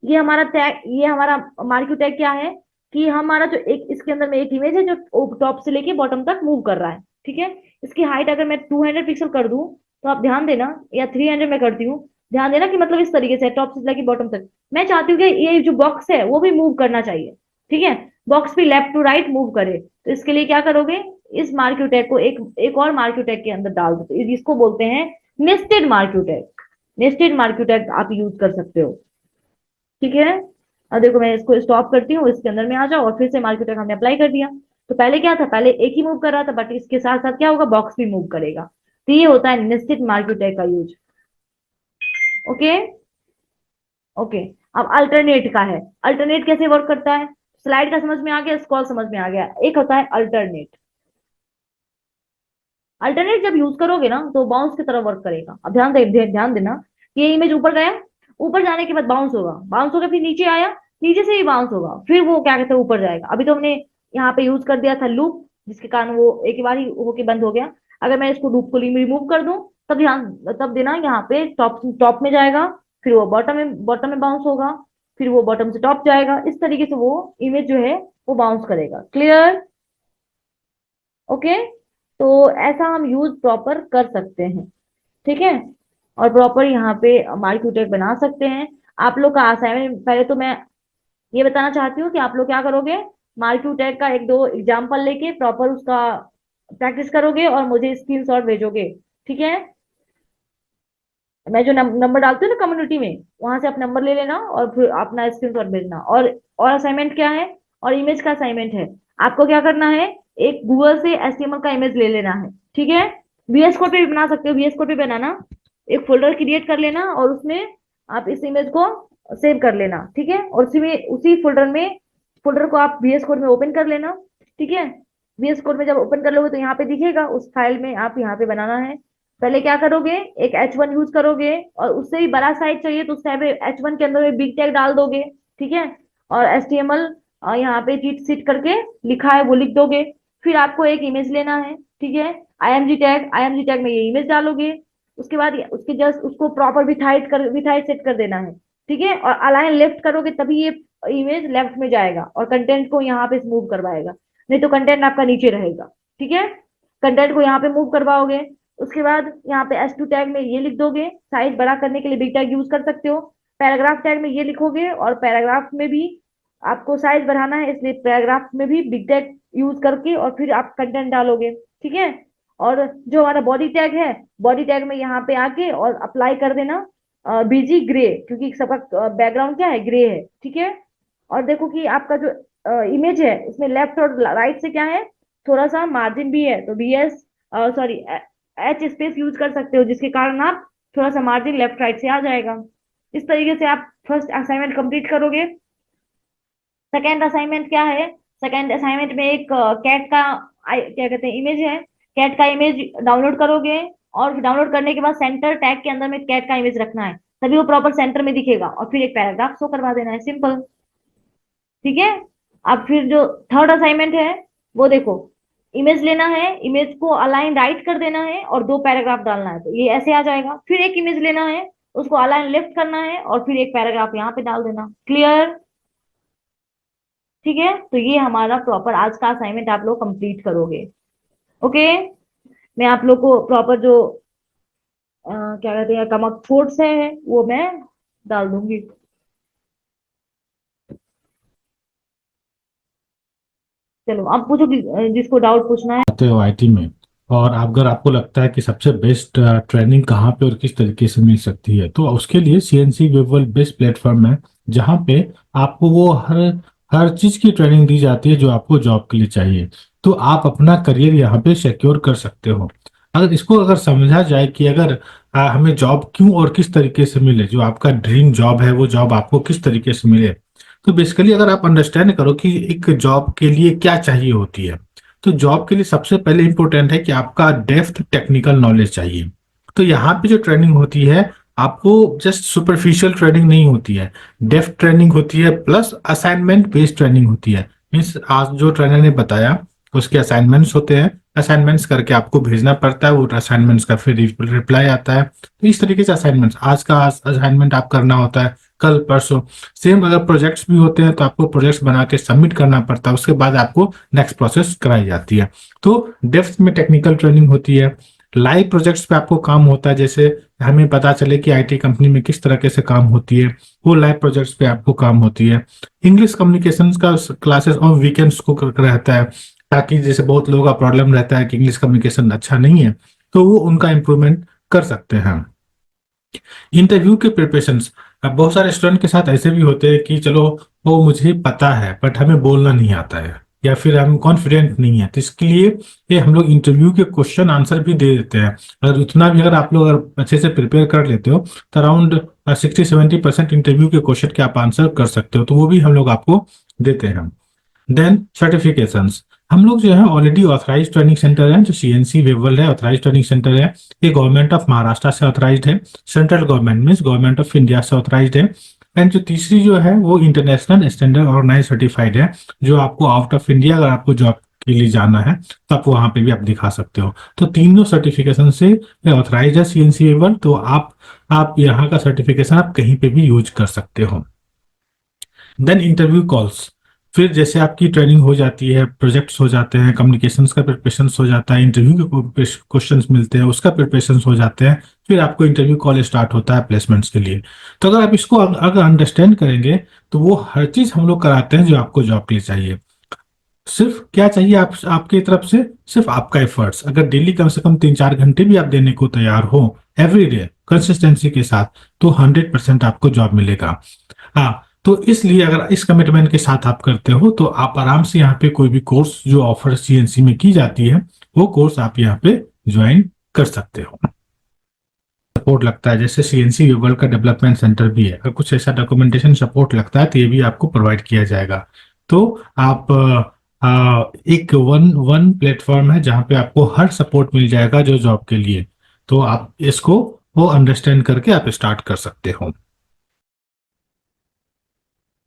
ये हमारा टैग, ये हमारा मार्क्यू टैग क्या है कि हमारा जो एक इसके अंदर में एक इमेज है जो टॉप से लेके बॉटम तक मूव कर रहा है। ठीक है। इसकी हाइट अगर मैं 200 पिक्सल कर दूं तो आप ध्यान देना, या 300 में करती हूँ, ध्यान देना कि मतलब इस तरीके से टॉप से लेके बॉटम तक मैं चाहती हूँ कि ये जो बॉक्स है वो भी मूव करना चाहिए। ठीक है। बॉक्स भी लेफ्ट टू राइट मूव करे, तो इसके लिए क्या करोगे, इस मार्क्यू टैग को एक एक और मार्क्यू टैग के अंदर डाल दो, तो इसको बोलते हैं nested marquee tag. Nested marquee tag आप यूज कर सकते हो। ठीक है। अब देखो, मैं इसको स्टॉप करती हूँ, इसके अंदर में आ जाओ और फिर से मार्केट हमने अप्लाई कर दिया। तो पहले क्या था, पहले एक ही मूव कर रहा था, बट इसके साथ साथ क्या होगा, बॉक्स भी मूव करेगा। तो ये होता है निश्चित मार्केट टैग का यूज। ओके। ओके। अब अल्टरनेट का है, अल्टरनेट कैसे वर्क करता है। स्लाइड का समझ में आ गया, स्क्रॉल समझ में आ गया, एक होता है अल्टरनेट। अल्टरनेट जब यूज करोगे ना तो बाउंस की तरह वर्क करेगा। अब ध्यान देना, ये इमेज ऊपर गया, ऊपर जाने के बाद बाउंस होगा, बाउंस होकर फिर नीचे आया, नीचे से ही बाउंस होगा, फिर वो क्या कहते हैं ऊपर जाएगा। अभी तो हमने यहाँ पे यूज कर दिया था लूप, जिसके कारण वो एक ही बार ही होके बंद हो गया। अगर मैं इसको लूप को रिमूव कर दूं, तब ध्यान, तब देना यहाँ पे टॉप टॉप में जाएगा, फिर वो बॉटम में बाउंस होगा, फिर वो बॉटम से टॉप जाएगा। इस तरीके से वो इमेज जो है वो बाउंस करेगा। क्लियर। ओके। तो ऐसा हम यूज प्रॉपर कर सकते हैं। ठीक है। और प्रॉपर यहाँ पे मार्क्यू टैग बना सकते हैं। आप लोग का असाइनमेंट, पहले तो मैं ये बताना चाहती हूँ कि आप लोग क्या करोगे, मार्क्यू टैग का एक दो एग्जाम्पल लेके प्रॉपर उसका प्रैक्टिस करोगे और मुझे स्क्रीनशॉट भेजोगे। ठीक है। मैं जो नंबर डालती हूँ ना कम्युनिटी में, वहां से आप नंबर ले लेना और फिर अपना स्क्रीनशॉट भेजना। और असाइनमेंट क्या है, और इमेज का असाइनमेंट है। आपको क्या करना है, एक गूगल से एचटीएमएल का इमेज ले लेना है। ठीक है। वीएस कोड पे भी बना सकते हो, वीएस कोड पे बनाना, एक फोल्डर क्रिएट कर लेना और उसमें आप इस इमेज को सेव कर लेना। ठीक है। और उसी में, उसी फोल्डर में, फोल्डर को आप वीएस कोड में ओपन कर लेना। ठीक है। वीएस कोड में जब ओपन कर लोगे तो यहाँ पे दिखेगा, उस फाइल में आप यहाँ पे बनाना है। पहले क्या करोगे, एक H1 यूज करोगे, और उससे भी बड़ा साइज चाहिए तो उस टाइप H1 के अंदर में बिग टैग डाल दोगे। ठीक है। और HTML यहाँ पे चीट सीट करके लिखा है वो लिख दोगे। फिर आपको एक इमेज लेना है। ठीक है। IMG टैग में ये इमेज डालोगे। उसके बाद उसके जस्ट उसको प्रॉपर विथ हाइट सेट कर देना है। ठीक है। और अलाइन लेफ्ट करोगे तभी ये इमेज लेफ्ट में जाएगा और कंटेंट को यहाँ पे मूव करवाएगा, नहीं तो कंटेंट आपका नीचे रहेगा। ठीक है। कंटेंट को यहाँ पे मूव करवाओगे। उसके बाद यहाँ पे S2 टैग में ये लिख दोगे, साइज बड़ा करने के लिए बिग टैग यूज कर सकते हो। पैराग्राफ टैग में ये लिखोगे, और पैराग्राफ में भी आपको साइज बढ़ाना है, इसलिए पैराग्राफ में भी बिग टैग यूज करके और फिर आप कंटेंट डालोगे। ठीक है। और जो हमारा बॉडी टैग है, बॉडी टैग में यहाँ पे आके और अप्लाई कर देना बीजी ग्रे, क्योंकि सबका बैकग्राउंड क्या है, ग्रे है। ठीक है। और देखो कि आपका जो इमेज है उसमें लेफ्ट और राइट से क्या है, थोड़ा सा मार्जिन भी है, तो BS sorry H space use कर सकते हो, जिसके कारण आप थोड़ा सा मार्जिन लेफ्ट राइट से आ जाएगा। इस तरीके से आप फर्स्ट असाइनमेंट कंप्लीट करोगे। सेकेंड असाइनमेंट क्या है, सेकेंड असाइनमेंट में एक कैट का क्या कहते हैं इमेज है, कैट का इमेज डाउनलोड करोगे। और डाउनलोड करने के बाद सेंटर टैग के अंदर में कैट का इमेज रखना है, तभी वो प्रॉपर सेंटर में दिखेगा, और फिर एक पैराग्राफ शो करवा देना है, सिंपल। ठीक है। अब फिर जो थर्ड असाइनमेंट है, वो देखो, इमेज लेना है, इमेज को अलाइन राइट कर देना है और दो पैराग्राफ डालना है, तो ये ऐसे आ जाएगा। फिर एक इमेज लेना है, उसको अलाइन लेफ्ट करना है और फिर एक पैराग्राफ यहाँ पे डाल देना। क्लियर। ठीक है। तो ये हमारा प्रॉपर आज का असाइनमेंट आप लोग कंप्लीट करोगे। ओके। मैं आप लोग को प्रॉपर जो क्या कहते हैं कमक कोड्स है वो मैं डाल दूंगी। चलो आप पूछो जिसको डाउट पूछना है। आते हो आईटी में, और अगर आपको लगता है कि सबसे बेस्ट ट्रेनिंग कहाँ पे और किस तरीके से मिल सकती है, तो उसके लिए सीएनसी वेबवर्ल्ड बेस्ट प्लेटफॉर्म है, जहाँ पे आपको वो हर हर चीज की ट्रेनिंग दी जाती है जो आपको जॉब के लिए चाहिए। तो आप अपना करियर यहाँ पे सिक्योर कर सकते हो। अगर समझा जाए कि अगर हमें जॉब क्यों और किस तरीके से मिले, जो आपका ड्रीम जॉब है वो जॉब आपको किस तरीके से मिले, तो बेसिकली अगर आप अंडरस्टैंड करो कि एक जॉब के लिए क्या चाहिए होती है, तो जॉब के लिए सबसे पहले इंपॉर्टेंट है कि आपका डेप्थ टेक्निकल नॉलेज चाहिए। तो यहाँ पे जो ट्रेनिंग होती है, आपको जस्ट सुपरफिशियल ट्रेनिंग नहीं होती है, डेप्थ ट्रेनिंग होती है, प्लस असाइनमेंट बेस्ड ट्रेनिंग होती है। मीन्स आज जो ट्रेनर ने बताया उसके असाइनमेंट्स होते हैं, असाइनमेंट्स करके आपको भेजना पड़ता है, वो असाइनमेंट्स का फिर रिप्लाई आता है। तो इस तरीके से असाइनमेंट्स, आज का असाइनमेंट आप करना होता है, कल परसों सेम। अगर प्रोजेक्ट्स भी होते हैं तो आपको प्रोजेक्ट्स बना के सबमिट करना पड़ता है, उसके बाद आपको नेक्स्ट प्रोसेस कराई जाती है। तो डेप्थ में टेक्निकल ट्रेनिंग होती है। लाइव प्रोजेक्ट्स पे आपको काम होता है, जैसे हमें पता चले कि आईटी कंपनी में किस तरह से काम होती है, वो लाइव प्रोजेक्ट्स पे आपको काम होती है। इंग्लिश कम्युनिकेशन का क्लासेस और वीकेंड्स को रहता है, ताकि जैसे बहुत लोगों का प्रॉब्लम रहता है कि इंग्लिश कम्युनिकेशन अच्छा नहीं है, तो वो उनका इम्प्रूवमेंट कर सकते हैं। इंटरव्यू के प्रिपरेशंस, अब बहुत सारे स्टूडेंट के साथ ऐसे भी होते हैं कि चलो वो मुझे पता है बट हमें बोलना नहीं आता है, या फिर हम कॉन्फिडेंट नहीं है, तो इसके लिए ये हम लोग इंटरव्यू के क्वेश्चन आंसर भी दे देते हैं। अगर उतना भी अगर आप लोग अगर अच्छे से प्रिपेयर कर लेते हो तो अराउंड 60-70% इंटरव्यू के क्वेश्चन के आप आंसर कर सकते हो, तो वो भी हम लोग आपको देते हैं। देन सर्टिफिकेशंस, हम लोग जो है ऑलरेडी ऑथराइज ट्रेनिंग सेंटर है, जो सीएनसी वेवल है, ऑथराइज ट्रेनिंग सेंटर है। ये गवर्नमेंट ऑफ महाराष्ट्र से ऑथराइज्ड है, central government means government of India से ऑथराइज्ड है। एंड जो तीसरी जो है वो इंटरनेशनल स्टैंडर्ड ऑर्गेनाइज सर्टिफाइड है, जो आपको आउट ऑफ इंडिया अगर आपको जॉब के लिए जाना है तो आप वहां पे भी आप दिखा सकते हो। तो तीनों सर्टिफिकेशन से ऑथराइज है सीएनसी वेवल, तो आप यहाँ का सर्टिफिकेशन आप कहीं पे भी यूज कर सकते हो। देन इंटरव्यू कॉल्स, फिर जैसे आपकी ट्रेनिंग हो जाती है, प्रोजेक्ट्स हो जाते हैं, कम्युनिकेशंस का प्रिपरेशन हो जाता है, इंटरव्यू के क्वेश्चंस मिलते हैं, उसका प्रिपरेशन हो जाते हैं, फिर आपको इंटरव्यू कॉल स्टार्ट होता है प्लेसमेंट्स के लिए। तो अगर आप इसको अगर अंडरस्टैंड करेंगे तो वो हर चीज हम लोग कराते हैं जो आपको जॉब के लिए चाहिए। सिर्फ क्या चाहिए आपकी तरफ से, सिर्फ आपका एफर्ट्स। अगर डेली कम से कम 3-4 घंटे भी आप देने को तैयार हो एवरी डे कंसिस्टेंसी के साथ, तो 100% आपको जॉब मिलेगा। हाँ, तो इसलिए अगर इस कमिटमेंट के साथ आप करते हो तो आप आराम से यहाँ पे कोई भी कोर्स जो ऑफर सीएनसी में की जाती है वो कोर्स आप यहाँ पे ज्वाइन कर सकते हो। सपोर्ट लगता है, जैसे सीएनसी वर्ल्ड का डेवलपमेंट सेंटर भी है, अगर कुछ ऐसा डॉक्यूमेंटेशन सपोर्ट लगता है तो ये भी आपको प्रोवाइड किया जाएगा। तो आप एक वन वन प्लेटफॉर्म है जहाँ पे आपको हर सपोर्ट मिल जाएगा जो जॉब के लिए। तो आप इसको वो अंडरस्टैंड करके आप स्टार्ट कर सकते हो।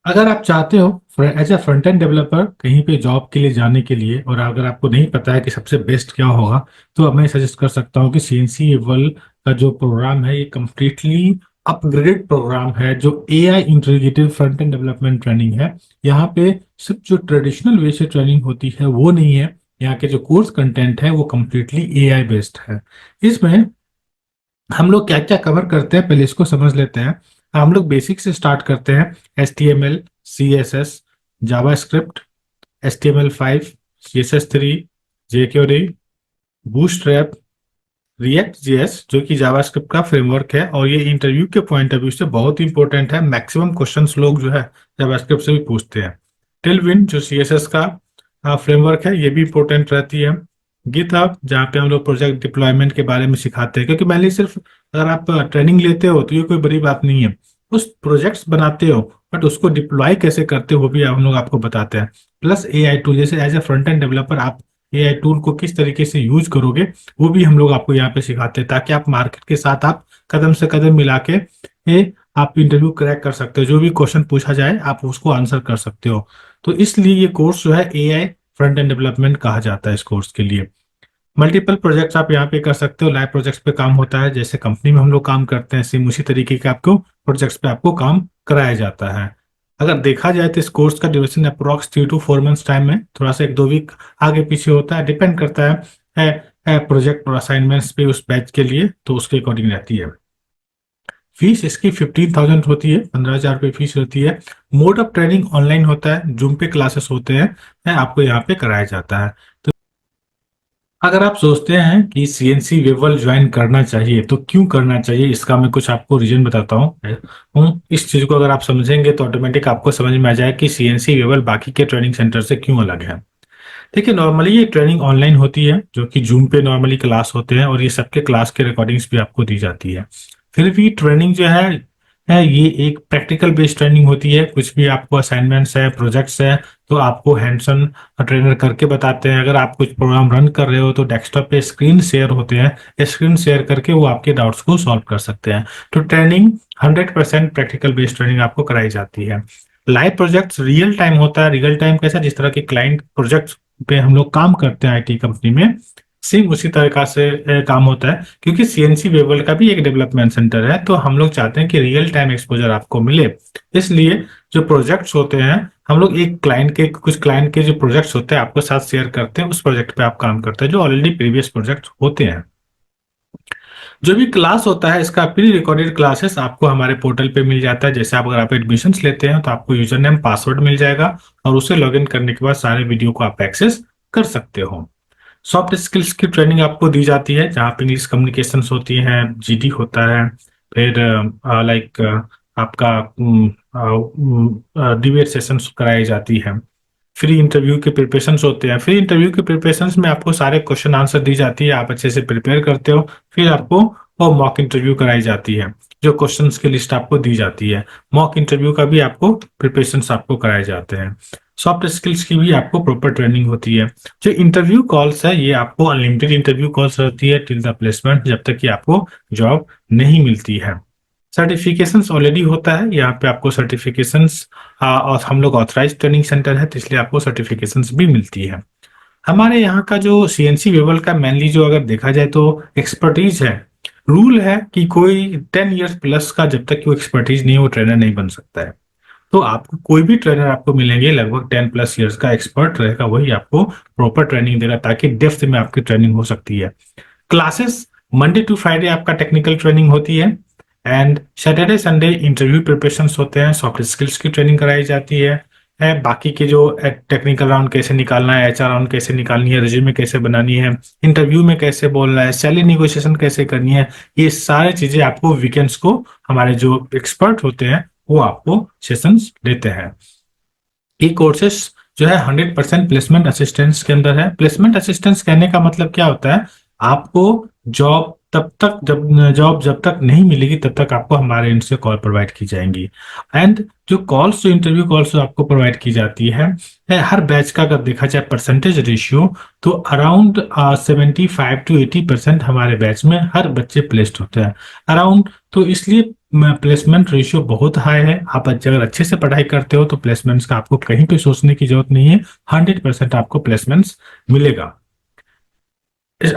अगर आप चाहते हो as a front end developer कहीं पे जॉब के लिए जाने के लिए, और अगर आपको नहीं पता है कि सबसे बेस्ट क्या होगा, तो मैं सजेस्ट कर सकता हूँ कि सीएनसी वर्ल्ड का जो प्रोग्राम है ये कम्प्लीटली अपग्रेडेड प्रोग्राम है, जो AI integrated front end development training है। यहाँ पे सिर्फ जो ट्रेडिशनल वे से ट्रेनिंग होती है वो नहीं है, यहाँ के जो कोर्स कंटेंट है वो कम्प्लीटली एआई बेस्ड है। इसमें हम लोग क्या क्या कवर करते हैं पहले इसको समझ लेते हैं। हम लोग बेसिक से स्टार्ट करते हैं, HTML, CSS, JavaScript, HTML5, CSS3, jQuery, bootstrap, react JS जो कि जावास्क्रिप्ट का फ्रेमवर्क है, और ये इंटरव्यू के पॉइंट ऑफ व्यू से बहुत इंपॉर्टेंट है। मैक्सिमम क्वेश्चंस लोग जो है जावास्क्रिप्ट से भी पूछते हैं। टेलविंड जो सीएसएस का फ्रेमवर्क है, ये भी इंपॉर्टेंट रहती है। गिटहब जहाँ पे हम लोग प्रोजेक्ट डिप्लॉयमेंट के बारे में सिखाते हैं, क्योंकि मैंने सिर्फ अगर आप ट्रेनिंग लेते हो तो ये कोई बड़ी बात नहीं है, उस प्रोजेक्ट्स बनाते हो बट उसको डिप्लॉय कैसे करते हो वो भी हम लोग आपको बताते हैं। प्लस एआई टूल, जैसे as a front end developer आप एआई टूल को किस तरीके से यूज करोगे वो भी हम लोग आपको यहाँ पे सिखाते हैं, ताकि आप मार्केट के साथ आप कदम से कदम मिला के आप इंटरव्यू क्रैक कर सकते हो, जो भी क्वेश्चन पूछा जाए आप उसको आंसर कर सकते हो। तो इसलिए ये कोर्स जो है एआई फ्रंट एंड डेवलपमेंट कहा जाता है इस कोर्स के लिए। मल्टीपल प्रोजेक्ट्स आप यहाँ पे कर सकते हो, लाइव प्रोजेक्ट्स पे काम होता है, जैसे कंपनी में हम लोग काम करते हैं सेम उसी तरीके के आपको प्रोजेक्ट्स पे आपको काम कराया जाता है। अगर देखा जाए तो इस कोर्स का duration approx 3 to 4 months time में, थोड़ा सा 1-2 वीक आगे पीछे होता है, डिपेंड करता है प्रोजेक्ट और असाइनमेंट्स पे उस बैच के लिए, तो उसके अकॉर्डिंग रहती है। फीस इसकी 15,000 होती है, 15,000 रुपये फीस होती है। मोड ऑफ ट्रेनिंग ऑनलाइन होता है, जूम पे क्लासेस होते हैं, आपको यहाँ पे कराया जाता है। तो अगर आप सोचते हैं कि सीएनसी वेवल ज्वाइन करना चाहिए तो क्यों करना चाहिए, इसका मैं कुछ आपको रीजन बताता हूँ। इस चीज को अगर आप समझेंगे तो ऑटोमेटिक आपको समझ में आ जाए कि सीएनसी वेवल बाकी के ट्रेनिंग सेंटर से क्यों अलग है। देखिए, नॉर्मली ये ट्रेनिंग ऑनलाइन होती है, जो कि जूम पे नॉर्मली क्लास होते हैं, और ये सबके क्लास के रिकॉर्डिंग्स भी आपको दी जाती है। फिर भी ट्रेनिंग जो है है, ये एक प्रैक्टिकल बेस्ड ट्रेनिंग होती है। कुछ भी आपको असाइनमेंट्स है, प्रोजेक्ट्स है, तो आपको हैंड्स ऑन ट्रेनर करके बताते हैं। अगर आप कुछ प्रोग्राम रन कर रहे हो तो डेस्कटॉप पे स्क्रीन शेयर होते हैं, स्क्रीन शेयर करके वो आपके डाउट्स को सॉल्व कर सकते हैं। तो ट्रेनिंग 100% प्रैक्टिकल बेस्ड ट्रेनिंग आपको कराई जाती है। लाइव प्रोजेक्ट्स रियल टाइम होता है। रियल टाइम कैसा, जिस तरह के क्लाइंट प्रोजेक्ट्स पे हम लोग काम करते हैं आईटी कंपनी में, सेम उसी तरीका से काम होता है। क्योंकि सीएनसी वेबल का भी एक डेवलपमेंट सेंटर है, तो हम लोग चाहते हैं कि रियल टाइम एक्सपोजर आपको मिले। इसलिए जो प्रोजेक्ट्स होते हैं, हम लोग एक क्लाइंट के, कुछ क्लाइंट के जो प्रोजेक्ट्स होते हैं आपको साथ शेयर करते हैं, उस प्रोजेक्ट पे आप काम करते हैं जो ऑलरेडी प्रीवियस प्रोजेक्ट होते हैं। जो भी क्लास होता है, इसका प्री रिकॉर्डेड क्लासेस आपको हमारे पोर्टल पे मिल जाता है। जैसे आप अगर आप एडमिशन लेते हैं तो आपको यूजर नेम पासवर्ड मिल जाएगा, और उसे लॉगिन करने के बाद सारे वीडियो को आप एक्सेस कर सकते हो। सॉफ्ट स्किल्स की ट्रेनिंग आपको दी जाती है, जहाँ पे इंग्लिश कम्युनिकेशन होती है, जीडी होता है, फिर लाइक आपका डिबेट सेशंस कराई जाती है। फ्री इंटरव्यू के प्रिपरेशंस होते हैं। फ्री इंटरव्यू के प्रिपरेशंस में आपको सारे क्वेश्चन आंसर दी जाती है, आप अच्छे से प्रिपेयर करते हो, फिर आपको वो मॉक इंटरव्यू कराई जाती है, जो क्वेश्चंस की लिस्ट आपको दी जाती है। मॉक इंटरव्यू का भी आपको प्रिपरेशंस आपको कराए जाते हैं। सॉफ्ट स्किल्स की भी आपको प्रॉपर ट्रेनिंग होती है। जो इंटरव्यू कॉल्स है, ये आपको अनलिमिटेड इंटरव्यू कॉल्स रहती है टिल द प्लेसमेंट, जब तक कि आपको जॉब नहीं मिलती है। सर्टिफिकेशंस ऑलरेडी होता है, यहाँ पे आपको सर्टिफिकेशंस, और हम लोग ऑथराइज ट्रेनिंग सेंटर है, तो इसलिए आपको सर्टिफिकेशंस भी मिलती है। हमारे यहाँ का जो सीएनसी वेबल का मेनली जो अगर देखा जाए तो एक्सपर्टीज है। रूल है कि कोई 10 इयर्स प्लस का जब तक कि वो एक्सपर्टीज नहीं है, वो ट्रेनर नहीं बन सकता है। तो आपको कोई भी ट्रेनर आपको मिलेंगे लगभग 10+ इयर्स का एक्सपर्ट रहेगा, वही आपको प्रॉपर ट्रेनिंग देगा, ताकि डेप्थ में आपकी ट्रेनिंग हो सकती है। क्लासेस मंडे टू फ्राइडे आपका टेक्निकल ट्रेनिंग होती है, and Saturday Sunday interview preparation होते हैं, सॉफ्ट स्किल्स की ट्रेनिंग कराई जाती है। बाकी के जो टेक्निकल राउंड कैसे निकालना है, एचआर राउंड कैसे निकालनी है, रिज्यूमे कैसे बनानी है, इंटरव्यू में कैसे बोलना है, सैलरी निगोशिएशन कैसे करनी है, ये सारी चीजें आपको वीकेंड्स को हमारे जो एक्सपर्ट होते हैं वो आपको सेशंस देते हैं। ये कोर्सेस जो है 100% प्लेसमेंट असिस्टेंस के अंदर है। प्लेसमेंट असिस्टेंस कहने का मतलब क्या होता है, आपको जॉब जब तक नहीं मिलेगी तब तक आपको हमारे एंड से कॉल प्रोवाइड की जाएंगी। एंड जो कॉल्स, जो इंटरव्यू कॉल्स आपको प्रोवाइड की जाती है, हर बैच का अगर देखा जाए परसेंटेज रेशियो, तो अराउंड 75 to 80% हमारे बैच में हर बच्चे प्लेस्ड होते हैं अराउंड। तो इसलिए प्लेसमेंट रेशियो बहुत हाई है। आप अगर अच्छे से पढ़ाई करते हो तो प्लेसमेंट्स का आपको कहीं पे सोचने की जरूरत नहीं है, 100% आपको प्लेसमेंट्स मिलेगा।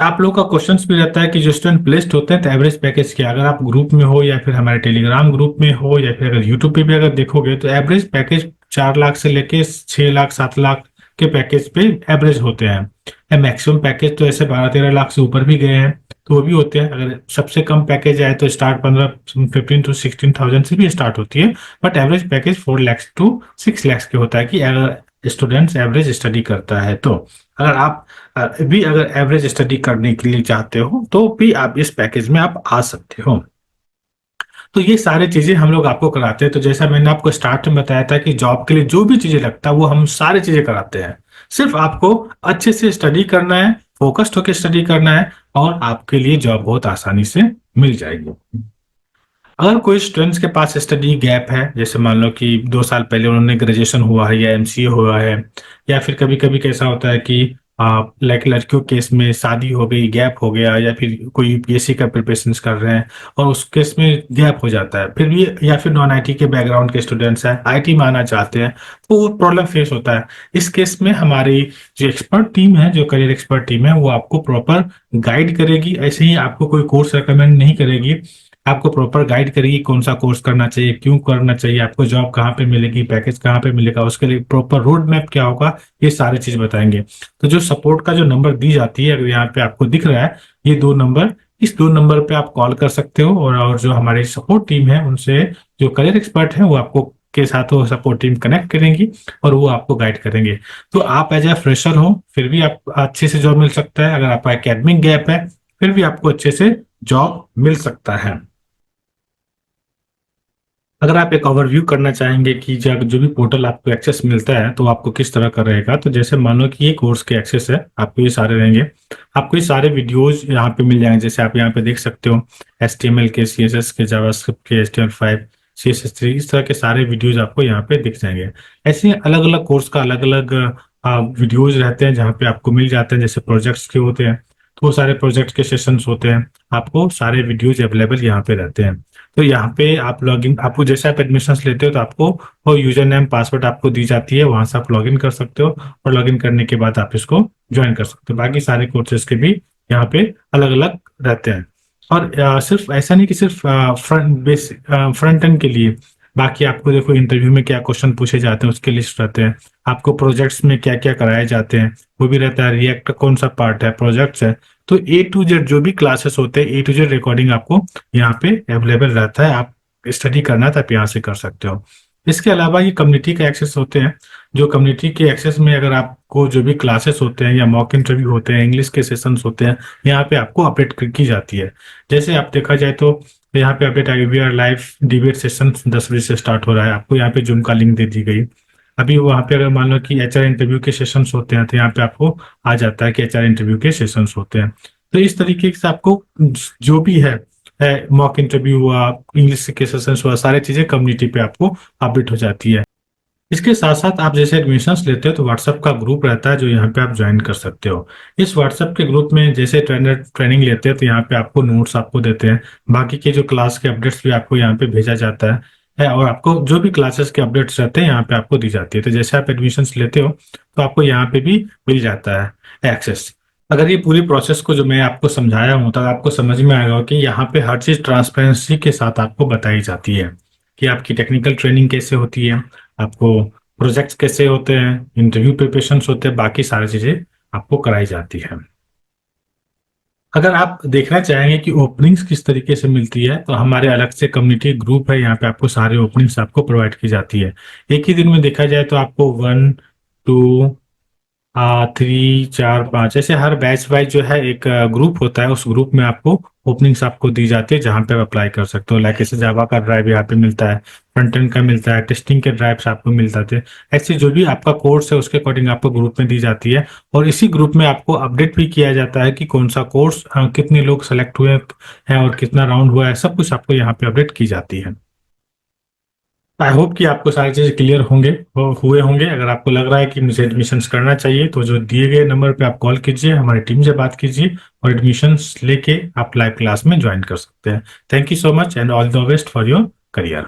आप लोग का क्वेश्चन भी रहता है कि जो स्टूडेंट प्लेस्ड होते हैं तो एवरेज पैकेज क्या, अगर आप ग्रुप में हो या फिर हमारे टेलीग्राम ग्रुप में हो या फिर अगर यूट्यूब पे भी अगर देखोगे, तो एवरेज पैकेज 4 लाख से लेके 6 लाख 7 लाख के पैकेज पे एवरेज होते हैं। मैक्सिमम पैकेज तो ऐसे 12-13 लाख से ऊपर भी गए हैं, तो वो भी होते हैं। अगर सबसे कम पैकेज आए तो स्टार्ट 15 to 16,000 से भी स्टार्ट होती है, but average package 4 lakh to 6 lakh के होता है, कि अगर स्टूडेंट्स एवरेज स्टडी करता है तो। अगर आप भी अगर एवरेज स्टडी करने के लिए चाहते हो तो भी आप इस पैकेज में आप आ सकते हो। तो ये सारी चीजें हम लोग आपको कराते हैं। तो जैसा मैंने आपको स्टार्ट में बताया था कि जॉब के लिए जो भी चीजें लगता है वो हम सारी चीजें कराते हैं। सिर्फ आपको अच्छे से स्टडी करना है, फोकस्ड होकर स्टडी करना है, और आपके लिए जॉब बहुत आसानी से मिल जाएगी। अगर कोई स्टूडेंट्स के पास स्टडी गैप है, जैसे मान लो कि 2 साल पहले उन्होंने ग्रेजुएशन हुआ है या एमसीए हुआ है, या फिर कभी कभी कैसा होता है कि लाइक लड़कियों केस में शादी हो गई, गैप हो गया, या फिर कोई यूपीएससी का प्रिपरेशन कर रहे हैं और उस केस में गैप हो जाता है, फिर भी, या फिर नॉन आईटी के बैकग्राउंड के स्टूडेंट्स हैं, आईटी में आना चाहते हैं, तो वो प्रॉब्लम फेस होता है। इस केस में हमारी जो एक्सपर्ट टीम है, जो करियर एक्सपर्ट टीम है, वो आपको प्रॉपर गाइड करेगी। ऐसे ही आपको कोई कोर्स रिकमेंड नहीं करेगी, आपको प्रॉपर गाइड करेगी कौन सा कोर्स करना चाहिए, क्यों करना चाहिए, आपको जॉब कहाँ पे मिलेगी, पैकेज कहाँ पे मिलेगा, उसके लिए प्रॉपर रोड मैप क्या होगा, ये सारी चीज बताएंगे। तो जो सपोर्ट का जो नंबर दी जाती है, अगर यहाँ पे आपको दिख रहा है ये 2 नंबर, इस 2 नंबर पे आप कॉल कर सकते हो, और जो हमारी सपोर्ट टीम है उनसे, जो करियर एक्सपर्ट है, वो आपको के साथ वो सपोर्ट टीम कनेक्ट करेंगी और वो आपको गाइड करेंगे। तो आप एज ए फ्रेशर हो फिर भी आप अच्छे से जॉब मिल सकता है, अगर आपका एकेडमिक गैप है फिर भी आपको अच्छे से जॉब मिल सकता है। अगर आप एक ओवरव्यू करना चाहेंगे कि जब जो भी पोर्टल आपको एक्सेस मिलता है तो आपको किस तरह का रहेगा, तो जैसे मान लो कि ये कोर्स के एक्सेस है, आपको ये सारे रहेंगे, आपको ये सारे वीडियोज यहाँ पे मिल जाएंगे। जैसे आप यहाँ पे देख सकते हो HTML के, CSS के, जावास्क्रिप्ट के, HTML5 CSS3, इस तरह के सारे वीडियोज आपको यहाँ पे दिख जाएंगे। ऐसे अलग अलग कोर्स का अलग अलग वीडियोज रहते हैं जहाँ पे आपको मिल जाते हैं। जैसे प्रोजेक्ट्स के होते हैं तो वो सारे प्रोजेक्ट के सेशंस होते हैं, आपको सारे वीडियोज अवेलेबल यहाँ पे रहते हैं। तो यहाँ पे आप लॉगिन, आपको जैसे आप एडमिशन लेते हो तो आपको वो यूजर नेम पासवर्ड आपको दी जाती है, वहां से आप लॉगिन कर सकते हो और लॉगिन करने के बाद आप इसको ज्वाइन कर सकते हो। बाकी सारे कोर्सेज के भी यहाँ पे अलग अलग रहते हैं। और सिर्फ ऐसा नहीं कि सिर्फ फ्रंट एंड के लिए, बाकी आपको देखो इंटरव्यू में क्या क्वेश्चन पूछे जाते हैं उसके लिस्ट रहते हैं, आपको प्रोजेक्ट्स में क्या क्या कराए जाते हैं वो भी रहता है, रिएक्ट का कौन सा पार्ट है, प्रोजेक्ट्स है। तो A to Z जो भी क्लासेस होते हैं A to Z रिकॉर्डिंग आपको यहाँ पे अवेलेबल रहता है। आप स्टडी करना है तो आप यहाँ से कर सकते हो। इसके अलावा ये कम्युनिटी के एक्सेस होते हैं, जो कम्युनिटी के एक्सेस में अगर आपको जो भी क्लासेस होते हैं या मॉक इंटरव्यू होते हैं, इंग्लिश के सेशंस होते हैं, यहाँ पे आपको अपडेट की जाती है। जैसे आप देखा जाए तो यहाँ पे अपडेट आएगी, we are live debate session 10 बजे से स्टार्ट हो रहा है, आपको यहाँ पे जूम का लिंक दे दी गई। अभी वहाँ पे अगर मान लो कि HR इंटरव्यू के सेशंस होते हैं तो यहाँ पे आपको आ जाता है कि HR इंटरव्यू के सेशंस होते हैं। तो इस तरीके से आपको जो भी है मॉक इंटरव्यू हुआ, इंग्लिश के सेशंस हुआ, सारी चीजें कम्युनिटी पे आपको अपडेट हो जाती है। इसके साथ साथ आप जैसे एडमिशन्स लेते हो तो व्हाट्सएप का ग्रुप रहता है जो यहाँ पे आप ज्वाइन कर सकते हो। इस व्हाट्सएप के ग्रुप में जैसे ट्रेनर ट्रेनिंग लेते हैं तो यहाँ पे आपको नोट्स आपको देते हैं, बाकी के जो क्लास के अपडेट्स भी आपको यहाँ पे भेजा जाता है और आपको जो भी क्लासेस के अपडेट्स रहते हैं यहाँ पे आपको दी जाती है। तो जैसे आप एडमिशन्स लेते हो तो आपको यहाँ पे भी मिल जाता है एक्सेस। अगर ये पूरी प्रोसेस को जो मैं आपको समझाया हूँ तो आपको समझ में आएगा कि यहाँ पे हर चीज ट्रांसपेरेंसी के साथ आपको बताई जाती है कि आपकी टेक्निकल ट्रेनिंग कैसे होती है, आपको प्रोजेक्ट्स कैसे होते हैं, इंटरव्यू प्रिपरेशंस होते हैं, बाकी सारी चीजें आपको कराई जाती है। अगर आप देखना चाहेंगे कि ओपनिंग्स किस तरीके से मिलती है तो हमारे अलग से कम्युनिटी ग्रुप है, यहाँ पे आपको सारे ओपनिंग्स आपको प्रोवाइड की जाती है। एक ही दिन में देखा जाए तो आपको 1 2 3 4 5 ऐसे हर बैच वाइज जो है एक ग्रुप होता है, उस ग्रुप में आपको ओपनिंग्स आपको दी जाती है जहां पे आप अप्लाई कर सकते हो। लाइक ऐसे जावा का ड्राइव यहाँ पे मिलता है, फ्रंट एंड का मिलता है, टेस्टिंग के ड्राइव्स आपको मिल जाते हैं। ऐसे जो भी आपका कोर्स है उसके अकॉर्डिंग आपको ग्रुप में दी जाती है और इसी ग्रुप में आपको अपडेट भी किया जाता है कि कौन सा कोर्स कितने लोग सेलेक्ट हुए हैं और कितना राउंड हुआ है, सब कुछ आपको यहाँ पे अपडेट की जाती है। आई होप कि आपको सारी चीजें क्लियर हुए होंगे। अगर आपको लग रहा है कि मुझे एडमिशन्स करना चाहिए तो जो दिए गए नंबर पे आप कॉल कीजिए, हमारी टीम से बात कीजिए और एडमिशन्स लेके आप लाइव क्लास में ज्वाइन कर सकते हैं। Thank you so much and all the best for your career.